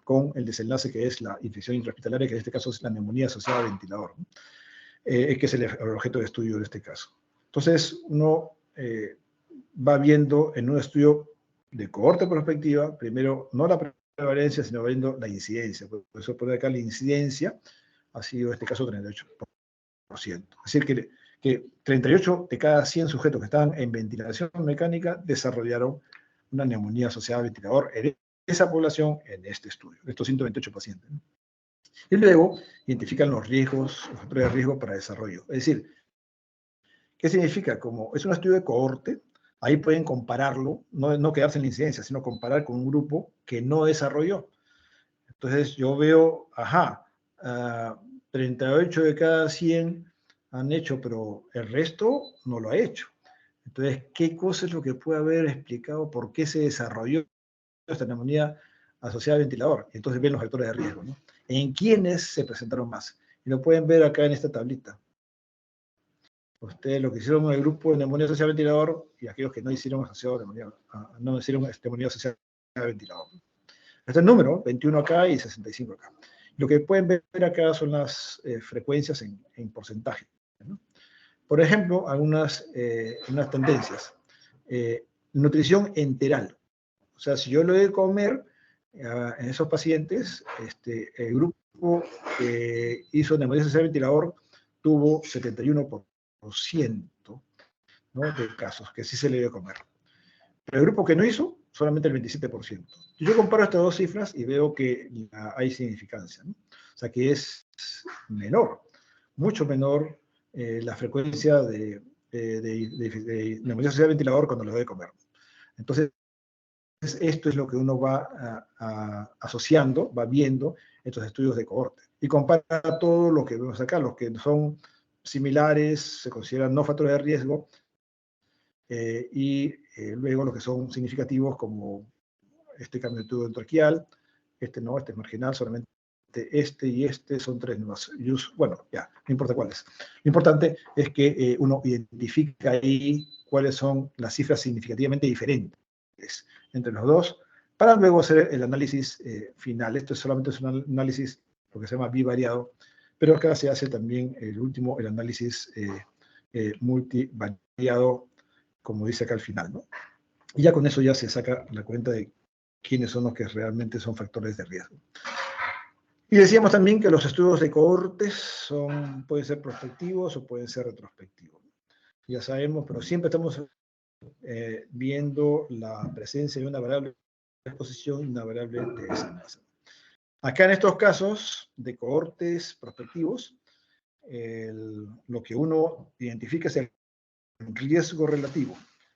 Speaker 1: con el desenlace que es la infección intrahospitalaria, que en este caso es la neumonía asociada al ventilador, ¿no? Que es el objeto de estudio de este caso. Entonces, uno va viendo en un estudio de cohorte prospectiva, primero, no la prevalencia, sino viendo la incidencia. Por eso poner acá la incidencia ha sido, en este caso, 38%. Es decir, que 38 de cada 100 sujetos que estaban en ventilación mecánica desarrollaron una neumonía asociada al ventilador en esa población, en este estudio, estos 128 pacientes, ¿no? Y luego identifican los riesgos, los factores de riesgo para desarrollo. Es decir, ¿qué significa? Como es un estudio de cohorte, ahí pueden compararlo, no quedarse en la incidencia, sino comparar con un grupo que no desarrolló. Entonces yo veo, 38 de cada 100 han hecho, pero el resto no lo ha hecho. Entonces, ¿qué cosa es lo que puede haber explicado por qué se desarrolló esta neumonía asociada al ventilador? Entonces ven los factores de riesgo, ¿no? ¿En quiénes se presentaron más? Y lo pueden ver acá en esta tablita. Ustedes lo que hicieron en el grupo de neumonía asociada al ventilador y aquellos que no hicieron no hicieron neumonía asociada al ventilador. Este es el número, 21 acá y 65 acá. Lo que pueden ver acá son las frecuencias en porcentaje, ¿no? Por ejemplo, algunas unas tendencias. Nutrición enteral. O sea, si yo le doy de comer en esos pacientes, el grupo que hizo neumonía asociada al ventilador tuvo 71%, ¿no?, de casos que sí se le dio de comer. Pero el grupo que no hizo, solamente el 27%. Yo comparo estas dos cifras y veo que hay significancia, ¿no? O sea, que es menor, mucho menor la frecuencia de neumonía asociada al ventilador cuando le doy de comer. Entonces, esto es lo que uno va asociando, va viendo estos estudios de cohorte. Y compara todo lo que vemos acá, los que son similares, se consideran no factores de riesgo, luego los que son significativos, como este cambio de tubo endotraqueal, este no, este es marginal, solamente este y este son tres nuevas. Bueno, ya, no importa cuáles. Lo importante es que uno identifica ahí cuáles son las cifras significativamente diferentes entre los dos, para luego hacer el análisis final. Esto solamente es un análisis, lo que se llama bivariado, pero acá se hace también el análisis multivariado, como dice acá al final, ¿no? Y ya con eso ya se saca la cuenta de quiénes son los que realmente son factores de riesgo. Y decíamos también que los estudios de cohortes pueden ser prospectivos o pueden ser retrospectivos. Ya sabemos, pero siempre estamos viendo la presencia de una variable de exposición y una variable de desenlace. Acá en estos casos de cohortes prospectivos, lo que uno identifica es el riesgo relativo.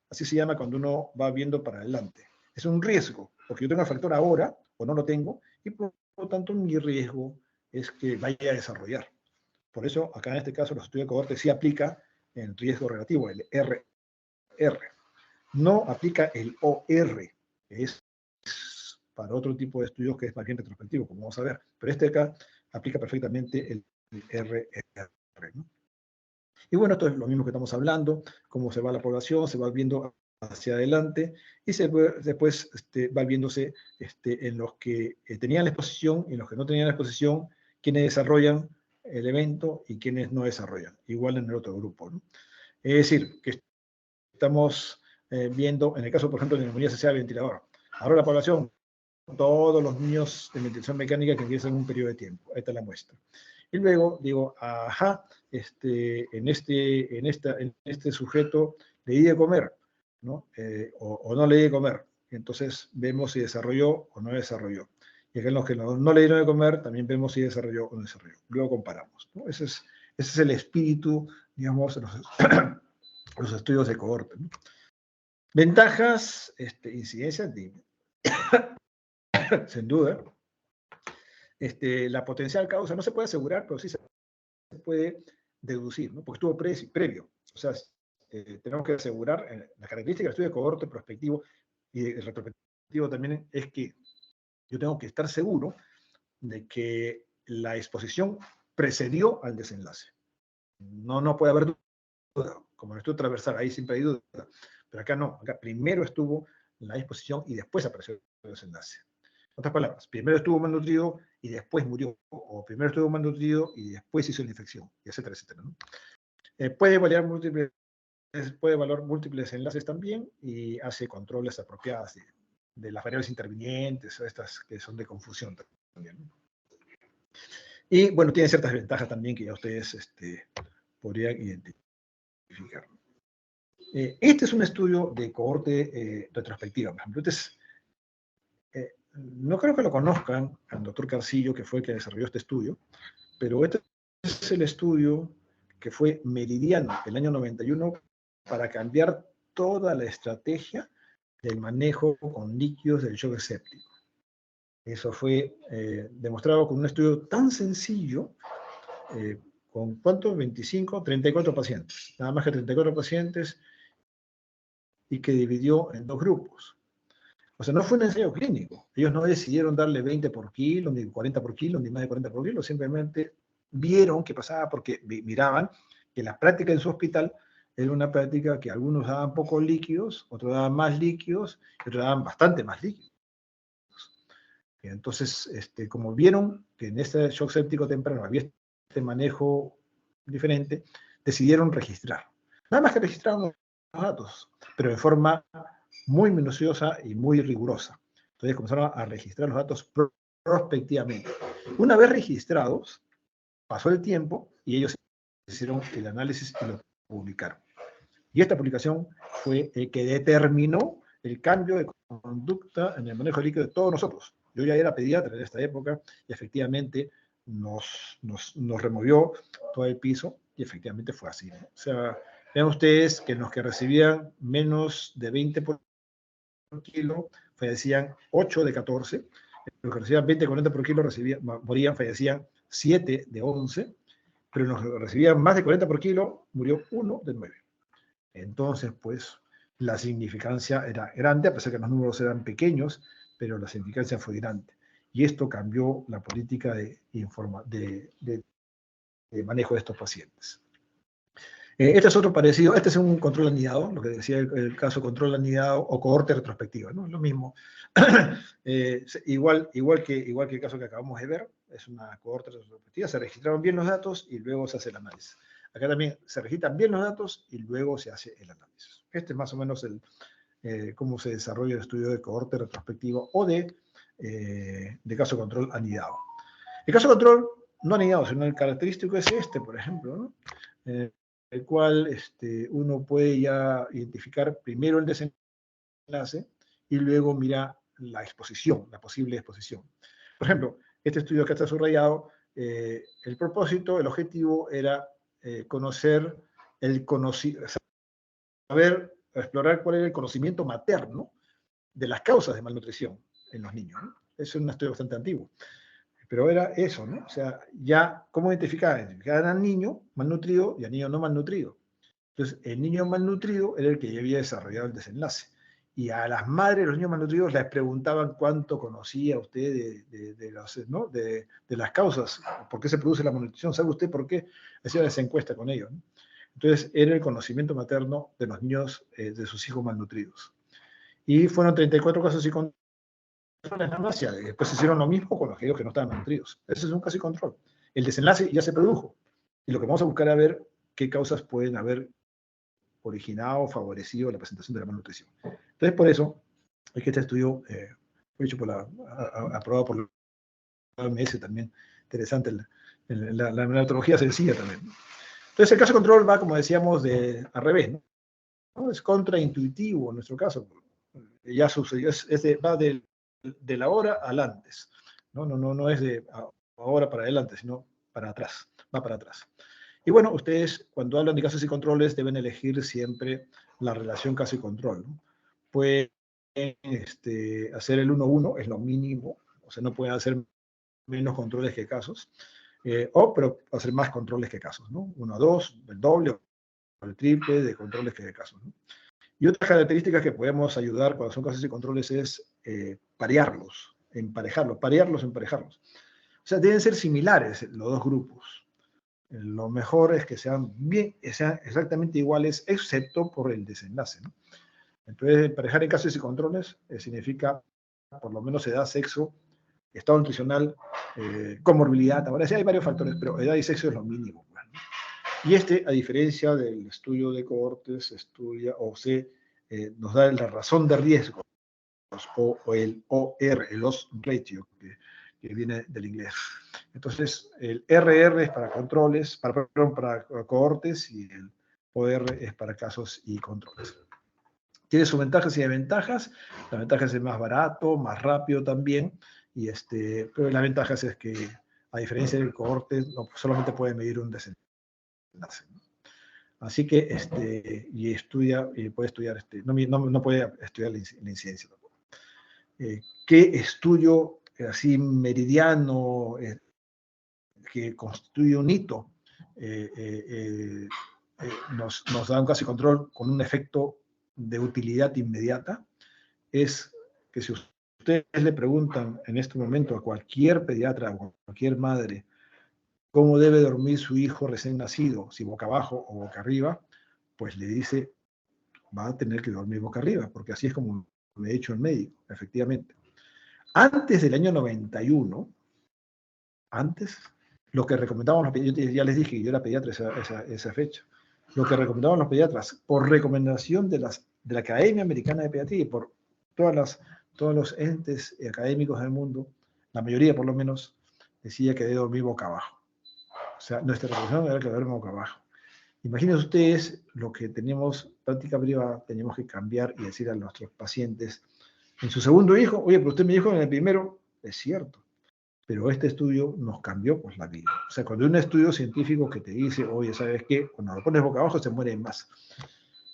Speaker 1: Así se llama cuando uno va viendo para adelante. Es un riesgo, porque yo tengo el factor ahora, o no lo tengo, y por lo tanto mi riesgo es que vaya a desarrollar. Por eso, acá en este caso, los estudios de cohorte sí aplica el riesgo relativo, el RR. No aplica el OR, que es para otro tipo de estudios que es más bien retrospectivo, como vamos a ver. Pero este acá aplica perfectamente el RR, ¿no? Y bueno, esto es lo mismo que estamos hablando, cómo se va la población, se va viendo hacia adelante y después va viéndose en los que tenían la exposición y en los que no tenían la exposición, quiénes desarrollan el evento y quiénes no desarrollan, igual en el otro grupo, ¿no? Es decir, que estamos viendo, en el caso, por ejemplo, de neumonía asociada al ventilador, ahora la población, todos los niños de ventilación mecánica que empiezan en un periodo de tiempo, ahí está la muestra. Y luego digo, en este sujeto le di de comer, ¿no? O no le di de comer. Entonces vemos si desarrolló o no desarrolló. Y acá en los que no le dieron de comer, también vemos si desarrolló o no desarrolló. Luego comparamos, ¿no? Ese es el espíritu, digamos, de los estudios de cohorte, ¿no? Ventajas, incidencias, sin duda. La potencial causa no se puede asegurar, pero sí se puede deducir, ¿no? Porque estuvo previo. O sea, tenemos que asegurar, la característica del estudio de cohorte prospectivo y el retrospectivo también es que yo tengo que estar seguro de que la exposición precedió al desenlace. No puede haber duda, como en el estudio transversal, ahí siempre hay duda, pero acá no, acá primero estuvo la exposición y después apareció el desenlace. En otras palabras, primero estuvo malnutrido y después murió, o primero estuvo malnutrido y después hizo la infección, etcétera, etcétera, ¿no? Puede evaluar múltiples enlaces también y hace controles apropiados de las variables intervinientes o estas que son de confusión también, ¿no? Y bueno, tiene ciertas ventajas también que ya ustedes podrían identificar. Este es un estudio de cohorte retrospectiva, por ejemplo. No creo que lo conozcan al doctor Carcillo, que fue el que desarrolló este estudio, pero este es el estudio que fue meridiano el año 91 para cambiar toda la estrategia del manejo con líquidos del shock séptico. Eso fue demostrado con un estudio tan sencillo, con ¿cuántos? 25, 34 pacientes, nada más que 34 pacientes, y que dividió en dos grupos. O sea, no fue un ensayo clínico. Ellos no decidieron darle 20 por kilo, ni 40 por kilo, ni más de 40 por kilo, simplemente vieron qué pasaba porque miraban que la práctica en su hospital era una práctica que algunos daban pocos líquidos, otros daban más líquidos, y otros daban bastante más líquidos. Y entonces, como vieron que en este shock séptico temprano había este manejo diferente, decidieron registrar. Nada más que registraron los datos, pero de forma muy minuciosa y muy rigurosa. Entonces comenzaron a registrar los datos prospectivamente. Una vez registrados, pasó el tiempo y ellos hicieron el análisis y lo publicaron. Y esta publicación fue el que determinó el cambio de conducta en el manejo líquido de todos nosotros. Yo ya era pediatra en esta época y efectivamente nos removió todo el piso y efectivamente fue así, ¿no? O sea, vean ustedes que los que recibían menos de 20 por kilo fallecían 8 de 14, los que recibían 20, 40 por kilo morían, fallecían 7 de 11, pero los que recibían más de 40 por kilo murió 1 de 9. Entonces, pues, la significancia era grande, a pesar que los números eran pequeños, pero la significancia fue grande. Y esto cambió la política de manejo de estos pacientes. Este es otro parecido, este es un control anidado, lo que decía el caso control anidado o cohorte retrospectiva, ¿no? Lo mismo. igual que el caso que acabamos de ver, es una cohorte retrospectiva, se registraron bien los datos y luego se hace el análisis. Acá también se registran bien los datos y luego se hace el análisis. Este es más o menos cómo se desarrolla el estudio de cohorte retrospectivo o de caso control anidado. El caso control no anidado, sino el característico es por ejemplo, ¿no? El cual uno puede ya identificar primero el desenlace y luego mira la exposición, la posible exposición. Por ejemplo, este estudio que está subrayado, el propósito, el objetivo era conocer, saber, explorar cuál era el conocimiento materno de las causas de malnutrición en los niños, ¿no? Es un estudio bastante antiguo. Pero era eso, ¿no? O sea, ya, ¿cómo identificar? Identificar al niño malnutrido y al niño no malnutrido. Entonces, el niño malnutrido era el que ya había desarrollado el desenlace. Y a las madres de los niños malnutridos les preguntaban cuánto conocía usted de las causas, por qué se produce la malnutrición, ¿sabe usted por qué? Hacían esa encuesta con ellos, ¿no? Entonces, era el conocimiento materno de los niños, de sus hijos malnutridos. Y fueron 34 casos y y después hicieron lo mismo con los que no estaban malnutridos. Ese es un caso y control. El desenlace ya se produjo. Y lo que vamos a buscar es ver qué causas pueden haber originado o favorecido la presentación de la malnutrición. Entonces, por eso es que este estudio fue hecho aprobado por la OMS también. Interesante la metodología sencilla también. Entonces, el caso de control va, como decíamos, al revés, ¿no? Es contraintuitivo en nuestro caso. Ya sucedió, va de la hora al antes. No es de ahora para adelante, sino para atrás, va para atrás. Y bueno, ustedes cuando hablan de casos y controles deben elegir siempre la relación caso y control, ¿no? Pueden hacer el 1-1, es lo mínimo, o sea, no pueden hacer menos controles que casos, pero hacer más controles que casos, ¿no? 1-2, el doble el triple de controles que de casos, ¿no? Y otras características que podemos ayudar cuando son casos y controles es parearlos, emparejarlos. O sea, deben ser similares los dos grupos. Lo mejor es que sean exactamente iguales, excepto por el desenlace, ¿no? Entonces, emparejar en casos y controles significa, por lo menos, edad, sexo, estado nutricional, comorbilidad. Ahora sí hay varios factores, pero edad y sexo es lo mínimo, ¿no? Y a diferencia del estudio de cohortes, nos da la razón de riesgo, o el OR, el odds ratio, que viene del inglés. Entonces, el RR es para controles, para cohortes, y el OR es para casos y controles. Tiene sus ventajas y desventajas. Las ventajas es más barato, más rápido también, pero las ventajas es que, a diferencia del cohorte, no solamente puede medir un desenlace. Así que, puede estudiar, no puede estudiar la incidencia tampoco. ¿Qué estudio así meridiano que constituye un hito nos da un caso y control con un efecto de utilidad inmediata? Es que si ustedes le preguntan en este momento a cualquier pediatra o a cualquier madre cómo debe dormir su hijo recién nacido, si boca abajo o boca arriba, pues le dice, va a tener que dormir boca arriba, porque así es como me ha dicho el médico, efectivamente. Antes del año 91, lo que recomendaban los pediatras, ya les dije que yo era pediatra esa fecha, lo que recomendaban los pediatras, por recomendación de la Academia Americana de Pediatría y por todos los entes académicos del mundo, la mayoría por lo menos, decía que debe dormir boca abajo. O sea, nuestra recomendación era que duerma boca abajo. Imagínense ustedes lo que teníamos, práctica privada, teníamos que cambiar y decir a nuestros pacientes, en su segundo hijo, oye, pero usted me dijo en el primero, es cierto, pero este estudio nos cambió pues la vida. O sea, cuando hay un estudio científico que te dice, oye, ¿sabes qué? Cuando lo pones boca abajo se mueren más,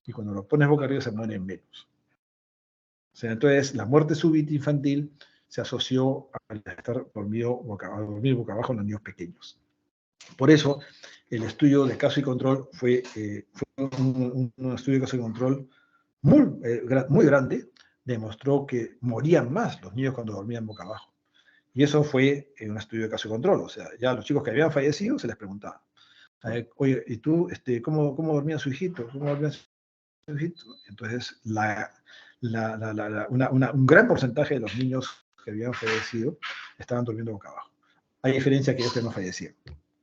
Speaker 1: y cuando lo pones boca arriba se mueren menos. O sea, entonces la muerte súbita infantil se asoció al estar dormir boca abajo en los niños pequeños. Por eso, el estudio de caso y control fue un estudio de caso y control muy grande. Demostró que morían más los niños cuando dormían boca abajo. Y eso fue un estudio de caso y control. O sea, ya los chicos que habían fallecido se les preguntaba, oye, ¿y tú cómo dormía su hijito? ¿Cómo dormía su hijito? Entonces, un gran porcentaje de los niños que habían fallecido estaban durmiendo boca abajo. Hay diferencia que ellos que no fallecieron,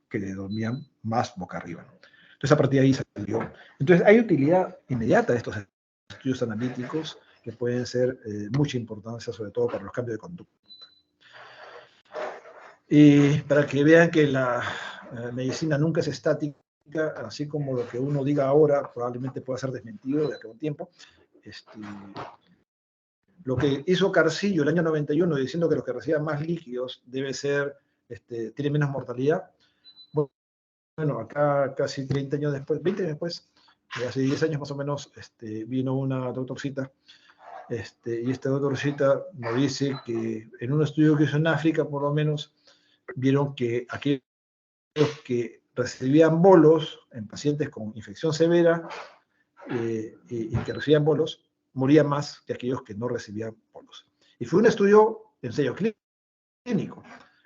Speaker 1: que dormían más boca arriba. Entonces, a partir de ahí salió. Entonces, hay utilidad inmediata de estos estudios analíticos que pueden ser de mucha importancia, sobre todo para los cambios de conducta. Y para que vean que la medicina nunca es estática, así como lo que uno diga ahora probablemente pueda ser desmentido de acá a un tiempo. Lo que hizo Carcillo el año 91 diciendo que los que reciban más líquidos tienen menos mortalidad. Bueno, acá casi 30 años después, 20 años después, hace 10 años más o menos, vino una doctorcita, y esta doctorcita nos dice que en un estudio que hizo en África, por lo menos, vieron que aquellos que recibían bolos en pacientes con infección severa y que recibían bolos, morían más que aquellos que no recibían bolos. Y fue un estudio, ensayo clínico,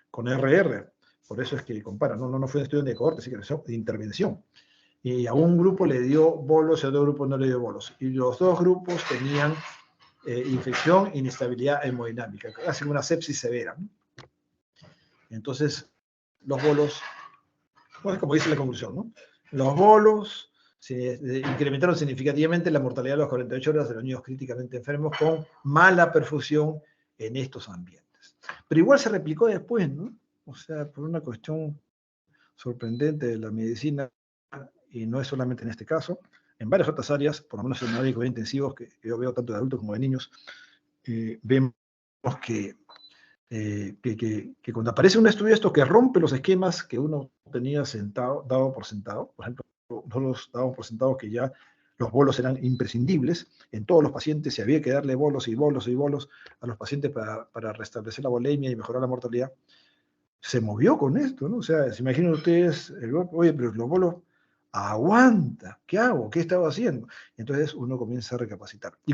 Speaker 1: con RR. Por eso es que comparan, no fue un estudio de cohorte, sino de intervención. Y a un grupo le dio bolos y a otro grupo no le dio bolos. Y los dos grupos tenían infección e inestabilidad hemodinámica, casi una sepsis severa, ¿no? Entonces, los bolos, pues como dice la conclusión, ¿no? Los bolos incrementaron significativamente la mortalidad a las 48 horas de los niños críticamente enfermos con mala perfusión en estos ambientes. Pero igual se replicó después, ¿no? O sea, por una cuestión sorprendente de la medicina, y no es solamente en este caso, en varias otras áreas, por lo menos en médicos intensivos, que yo veo tanto de adultos como de niños, vemos que cuando aparece un estudio esto que rompe los esquemas que uno tenía dado por sentado, por ejemplo, nosotros dábamos por sentado que ya los bolos eran imprescindibles, en todos los pacientes se había que darle bolos y bolos y bolos a los pacientes para restablecer la volemia y mejorar la mortalidad. Se movió con esto, ¿no? O sea, se imaginan ustedes, oye, pero los bolos aguanta, ¿qué hago? ¿Qué estaba haciendo? Entonces uno comienza a recapacitar. Y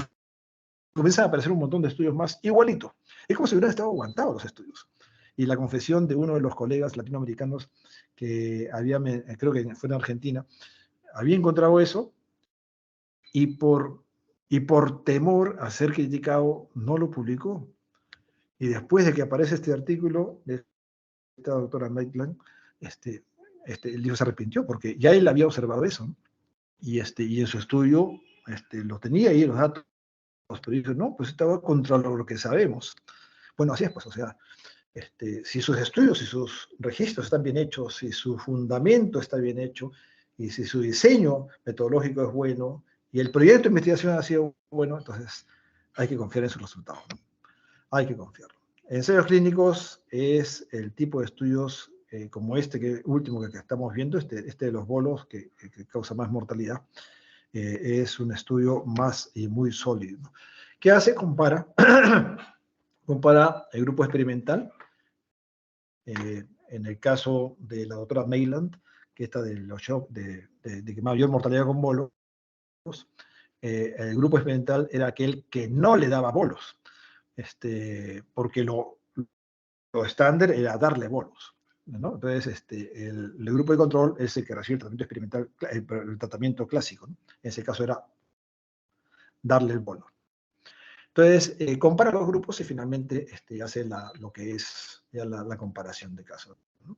Speaker 1: comienzan a aparecer un montón de estudios más igualitos. Es como si hubieran estado aguantados los estudios. Y la confesión de uno de los colegas latinoamericanos que había, creo que fue en Argentina, había encontrado eso y por temor a ser criticado no lo publicó. Y después de que aparece este artículo de esta doctora Maitland, el libro se arrepintió porque ya él había observado eso, ¿no? Y en su estudio lo tenía ahí los datos, pero dijo, no, pues estaba contra lo que sabemos. Bueno, así es, pues, o sea, si sus estudios, si sus registros están bien hechos, si su fundamento está bien hecho, y si su diseño metodológico es bueno, y el proyecto de investigación ha sido bueno, entonces hay que confiar en sus resultados, ¿no? Hay que confiar. Ensayos clínicos es el tipo de estudios como último que estamos viendo, este de los bolos que causa más mortalidad, es un estudio más y muy sólido, ¿no? ¿Qué hace? Compara el grupo experimental, en el caso de la doctora Mayland, que está de los shock de mayor mortalidad con bolos, el grupo experimental era aquel que no le daba bolos, porque lo estándar era darle bolos, ¿no? Entonces, el grupo de control es el que recibe el tratamiento experimental, el tratamiento clásico, ¿no? En ese caso era darle el bolo. Entonces, compara los grupos y finalmente hace lo que es ya la comparación de casos, ¿no?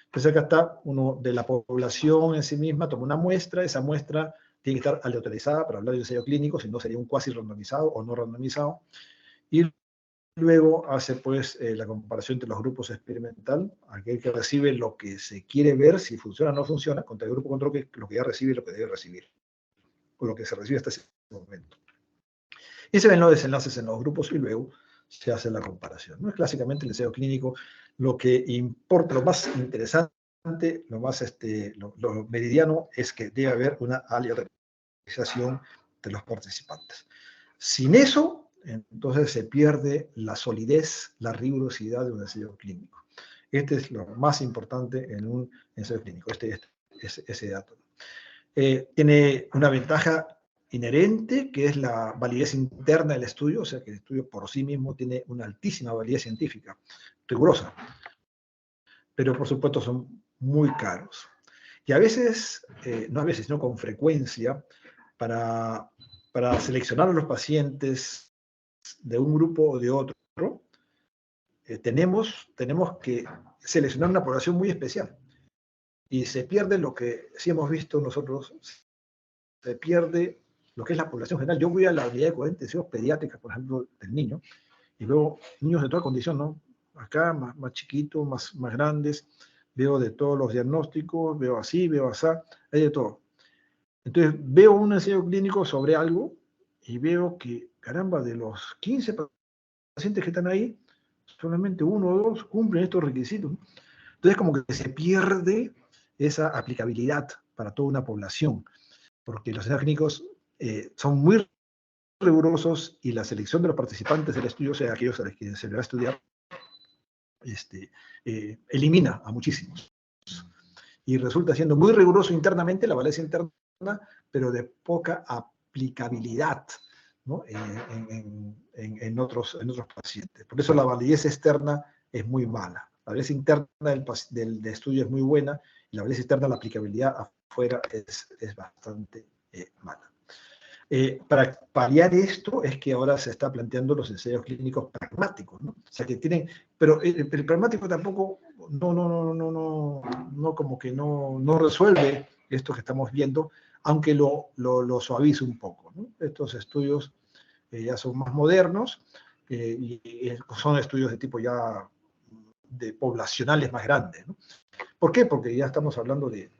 Speaker 1: Entonces, acá está uno de la población en sí misma, toma una muestra, esa muestra tiene que estar aleatorizada para hablar de ensayo clínico, si no sería un cuasi randomizado o no randomizado, y luego hace pues la comparación entre los grupos experimental, aquel que recibe lo que se quiere ver, si funciona o no funciona, contra el grupo control, que lo que ya recibe y lo que debe recibir, o lo que se recibe hasta ese momento. Y se ven los desenlaces en los grupos y luego se hace la comparación, ¿no? Es clásicamente el ensayo clínico lo que importa, lo más interesante, lo meridiano es que debe haber una aleatorización de los participantes. Sin eso, entonces se pierde la solidez, la rigurosidad de un ensayo clínico. Este es lo más importante en un ensayo clínico, ese dato. Tiene una ventaja inherente, que es la validez interna del estudio, o sea que el estudio por sí mismo tiene una altísima validez científica, rigurosa, pero por supuesto son muy caros. Y a veces, no a veces, sino con frecuencia, para seleccionar a los pacientes de un grupo o de otro, tenemos que seleccionar una población muy especial. Y se pierde lo que sí hemos visto nosotros, se pierde lo que es la población general. Yo voy a la unidad de cuidados intensivos pediátricas, por ejemplo, del niño, y veo niños de toda condición, ¿no? Acá más chiquitos, más grandes, veo de todos los diagnósticos, veo así, hay de todo. Entonces veo un ensayo clínico sobre algo y veo que, caramba, de los 15 pacientes que están ahí, solamente uno o dos cumplen estos requisitos. Entonces como que se pierde esa aplicabilidad para toda una población, porque los ensayos clínicos son muy rigurosos y la selección de los participantes del estudio, o sea, aquellos a los que se le va a estudiar, elimina a muchísimos. Y resulta siendo muy riguroso internamente, la valencia interna, pero de poca aplicabilidad, ¿no? en otros pacientes. Por eso la validez externa es muy mala. La validez interna del estudio es muy buena y la validez externa, la aplicabilidad afuera es bastante mala. Para paliar esto es que ahora se está planteando los ensayos clínicos pragmáticos, ¿no? O sea, que tienen, pero el pragmático tampoco, como que no resuelve esto que estamos viendo, aunque lo suaviza un poco, ¿no? Estos estudios ya son más modernos y son estudios de tipo ya de poblacionales más grandes, ¿no? ¿Por qué? Porque ya estamos hablando de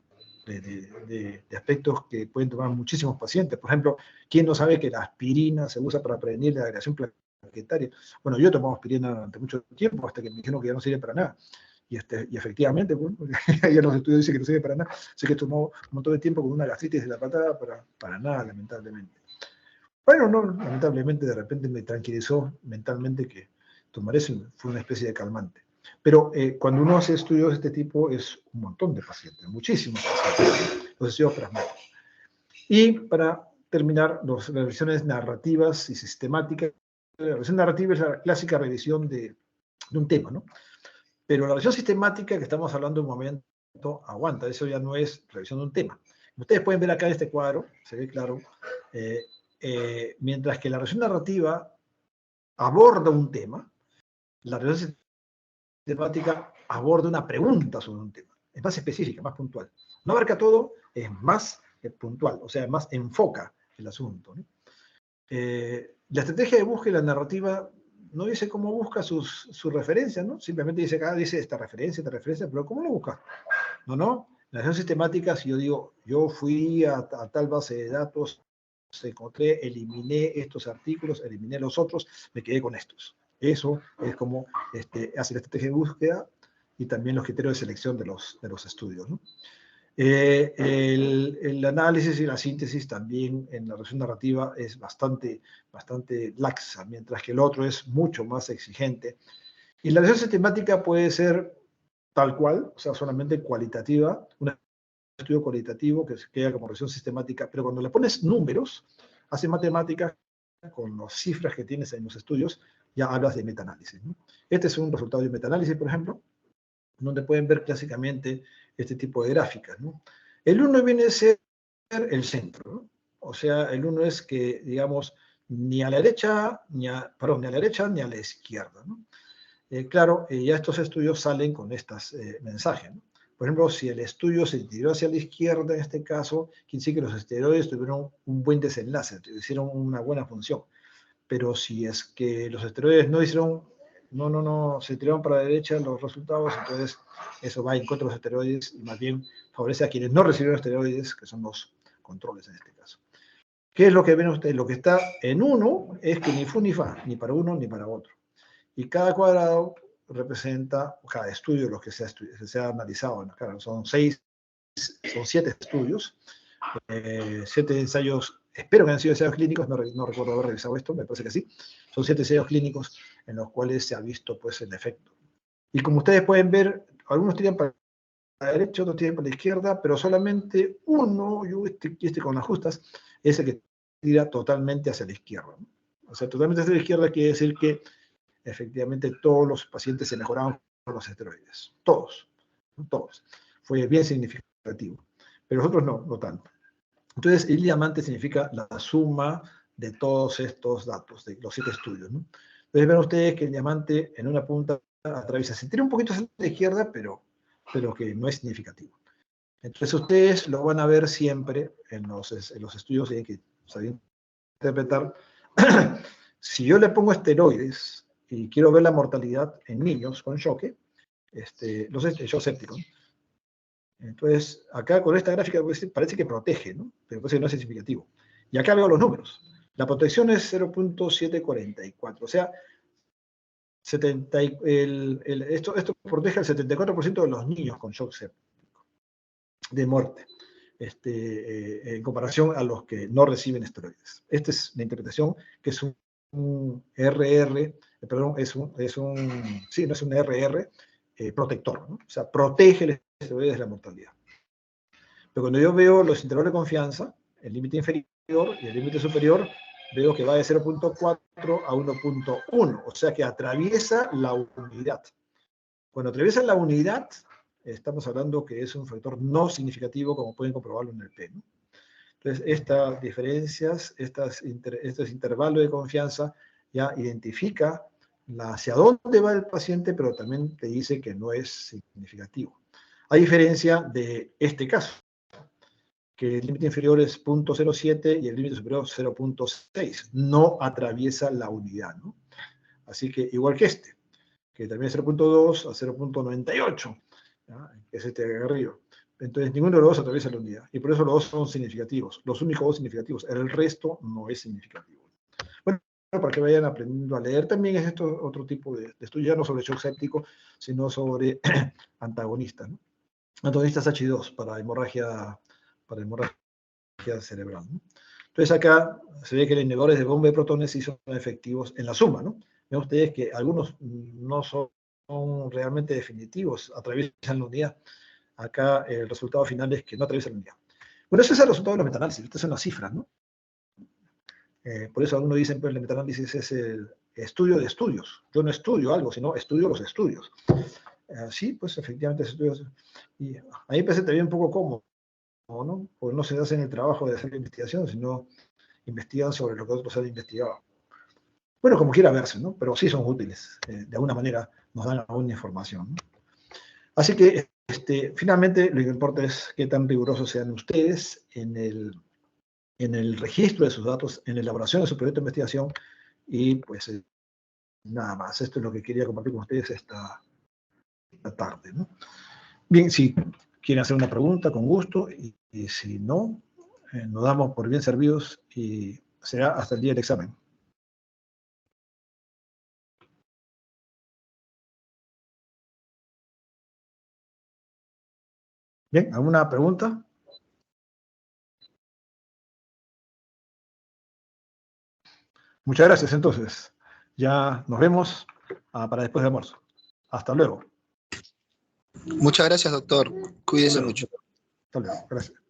Speaker 1: aspectos que pueden tomar muchísimos pacientes. Por ejemplo, ¿quién no sabe que la aspirina se usa para prevenir la agregación plaquetaria? Bueno, yo he tomado aspirina durante mucho tiempo hasta que me dijeron que ya no sirve para nada. Y efectivamente, bueno, ya los estudios dicen que no sirve para nada. Sé que tomó un montón de tiempo con una gastritis de la patada para nada, lamentablemente. Bueno, no, lamentablemente de repente me tranquilizó mentalmente que tomar eso fue una especie de calmante. Pero cuando uno hace estudios de este tipo es un montón de pacientes, muchísimos pacientes, los estudios pragmáticos. Y para terminar, las revisiones narrativas y sistemáticas. La revisión narrativa es la clásica revisión de un tema, ¿no? Pero la revisión sistemática que estamos hablando en un momento aguanta, eso ya no es revisión de un tema. Ustedes pueden ver acá en este cuadro, se ve claro, mientras que la revisión narrativa aborda un tema, la revisión sistemática aborda una pregunta sobre un tema. Es más específica, más puntual. No abarca todo, es más puntual, o sea, más enfoca el asunto, ¿no? La estrategia de búsqueda y la narrativa no dice cómo busca sus referencias, ¿no? Simplemente dice acá, dice esta referencia, pero ¿cómo lo busca? No. La revisión sistemática, si yo digo, yo fui a tal base de datos, encontré, eliminé estos artículos, eliminé los otros, me quedé con estos. Eso es como hace la estrategia de búsqueda y también los criterios de selección de los estudios, ¿no? El análisis y la síntesis también en la revisión narrativa es bastante laxa, mientras que el otro es mucho más exigente. Y la revisión sistemática puede ser tal cual, o sea, solamente cualitativa, un estudio cualitativo que se queda como revisión sistemática, pero cuando le pones números, hace matemáticas con las cifras que tienes en los estudios, ya hablas de metaanálisis, ¿no? Este es un resultado de metaanálisis, por ejemplo, donde pueden ver clásicamente este tipo de gráficas, ¿no? El 1 viene a ser el centro, ¿no? O sea, el 1 es que, digamos, ni a la derecha, ni a la izquierda, ¿no? Claro, ya estos estudios salen con estos mensajes, ¿no? Por ejemplo, si el estudio se tiró hacia la izquierda, en este caso, quiere decir que los esteroides tuvieron un buen desenlace, hicieron una buena función. Pero si es que los esteroides no hicieron, se tiraron para la derecha los resultados, entonces eso va en contra de los esteroides y más bien favorece a quienes no recibieron esteroides, que son los controles en este caso. ¿Qué es lo que ven ustedes? Lo que está en 1 es que ni fu ni fa, ni para uno ni para otro. Y cada cuadrado representa, cada estudio, los que se ha analizado, claro, son 7 estudios, 7 ensayos, espero que han sido ensayos clínicos, no recuerdo haber revisado esto, me parece que sí, son 7 ensayos clínicos en los cuales se ha visto pues el efecto. Y como ustedes pueden ver, algunos tiran para la derecha, otros tiran para la izquierda, pero solamente uno, este con las justas, es el que tira totalmente hacia la izquierda, ¿no? O sea, totalmente hacia la izquierda quiere decir que efectivamente todos los pacientes se mejoraban con los esteroides. Todos. Fue bien significativo. Pero los otros no tanto. Entonces, el diamante significa la suma de todos estos datos, de los 7 estudios, ¿no? Entonces, ven ustedes que el diamante en una punta atraviesa, se tira un poquito hacia la izquierda, pero que no es significativo. Entonces, ustedes lo van a ver siempre en los estudios, tienen que saber interpretar. Si yo le pongo esteroides y quiero ver la mortalidad en niños con choque, shock séptico, entonces acá con esta gráfica parece que protege, ¿no? Pero parece que no es significativo. Y acá veo los números. La protección es 0.744, o sea, esto protege al 74% de los niños con shock séptico de muerte, en comparación a los que no reciben esteroides. Esta es la interpretación, que es un RR, perdón, sí, no es un RR protector, ¿no? O sea, protege el esteroide de la mortalidad. Pero cuando yo veo los intervalos de confianza, el límite inferior y el límite superior, veo que va de 0.4 a 1.1, o sea que atraviesa la unidad. Cuando atraviesa la unidad, estamos hablando que es un factor no significativo, como pueden comprobarlo en el P, ¿no? Entonces, estas diferencias, estos intervalos de confianza, ya identifica hacia dónde va el paciente, pero también te dice que no es significativo. A diferencia de este caso, que el límite inferior es 0.07 y el límite superior 0.6. No atraviesa la unidad, ¿no? Así que igual que este, que también es 0.2 a 0.98, que es este de arriba. Entonces, ninguno de los dos atraviesa la unidad. Y por eso los dos son significativos. Los únicos dos significativos. El resto no es significativo. Bueno, para que vayan aprendiendo a leer. También es esto otro tipo de estudio, ya no sobre shock séptico, sino sobre antagonistas, ¿no? Antagonistas H2 para hemorragia cerebral, ¿no? Entonces acá se ve que los inhibidores de bomba de protones sí son efectivos en la suma, ¿no? Ven ustedes que algunos no son realmente definitivos, atraviesan la unidad. Acá el resultado final es que no atraviesa la unidad. Bueno, ese es el resultado de los metaanálisis, estas son las cifras, ¿no? Por eso algunos dicen que el metaanálisis es el estudio de estudios. Yo no estudio algo, sino estudio los estudios. Sí, pues efectivamente estudios. Y ahí parece también un poco cómodo, ¿no? Porque no se hacen el trabajo de hacer la investigación, sino investigan sobre lo que otros han investigado. Bueno, como quiera verse, ¿no? Pero sí son útiles. De alguna manera nos dan alguna información, ¿no? Así que, finalmente, lo que importa es qué tan rigurosos sean ustedes en el registro de sus datos, en la elaboración de su proyecto de investigación, y pues nada más. Esto es lo que quería compartir con ustedes esta tarde, ¿no? Bien, si quieren hacer una pregunta, con gusto, y si no, nos damos por bien servidos y será hasta el día del examen. Bien, ¿alguna pregunta? Muchas gracias, entonces. Ya nos vemos para después de almuerzo. Hasta luego.
Speaker 2: Muchas gracias, doctor. Cuídese
Speaker 1: Hasta luego.
Speaker 2: mucho.
Speaker 1: Hasta luego. Gracias.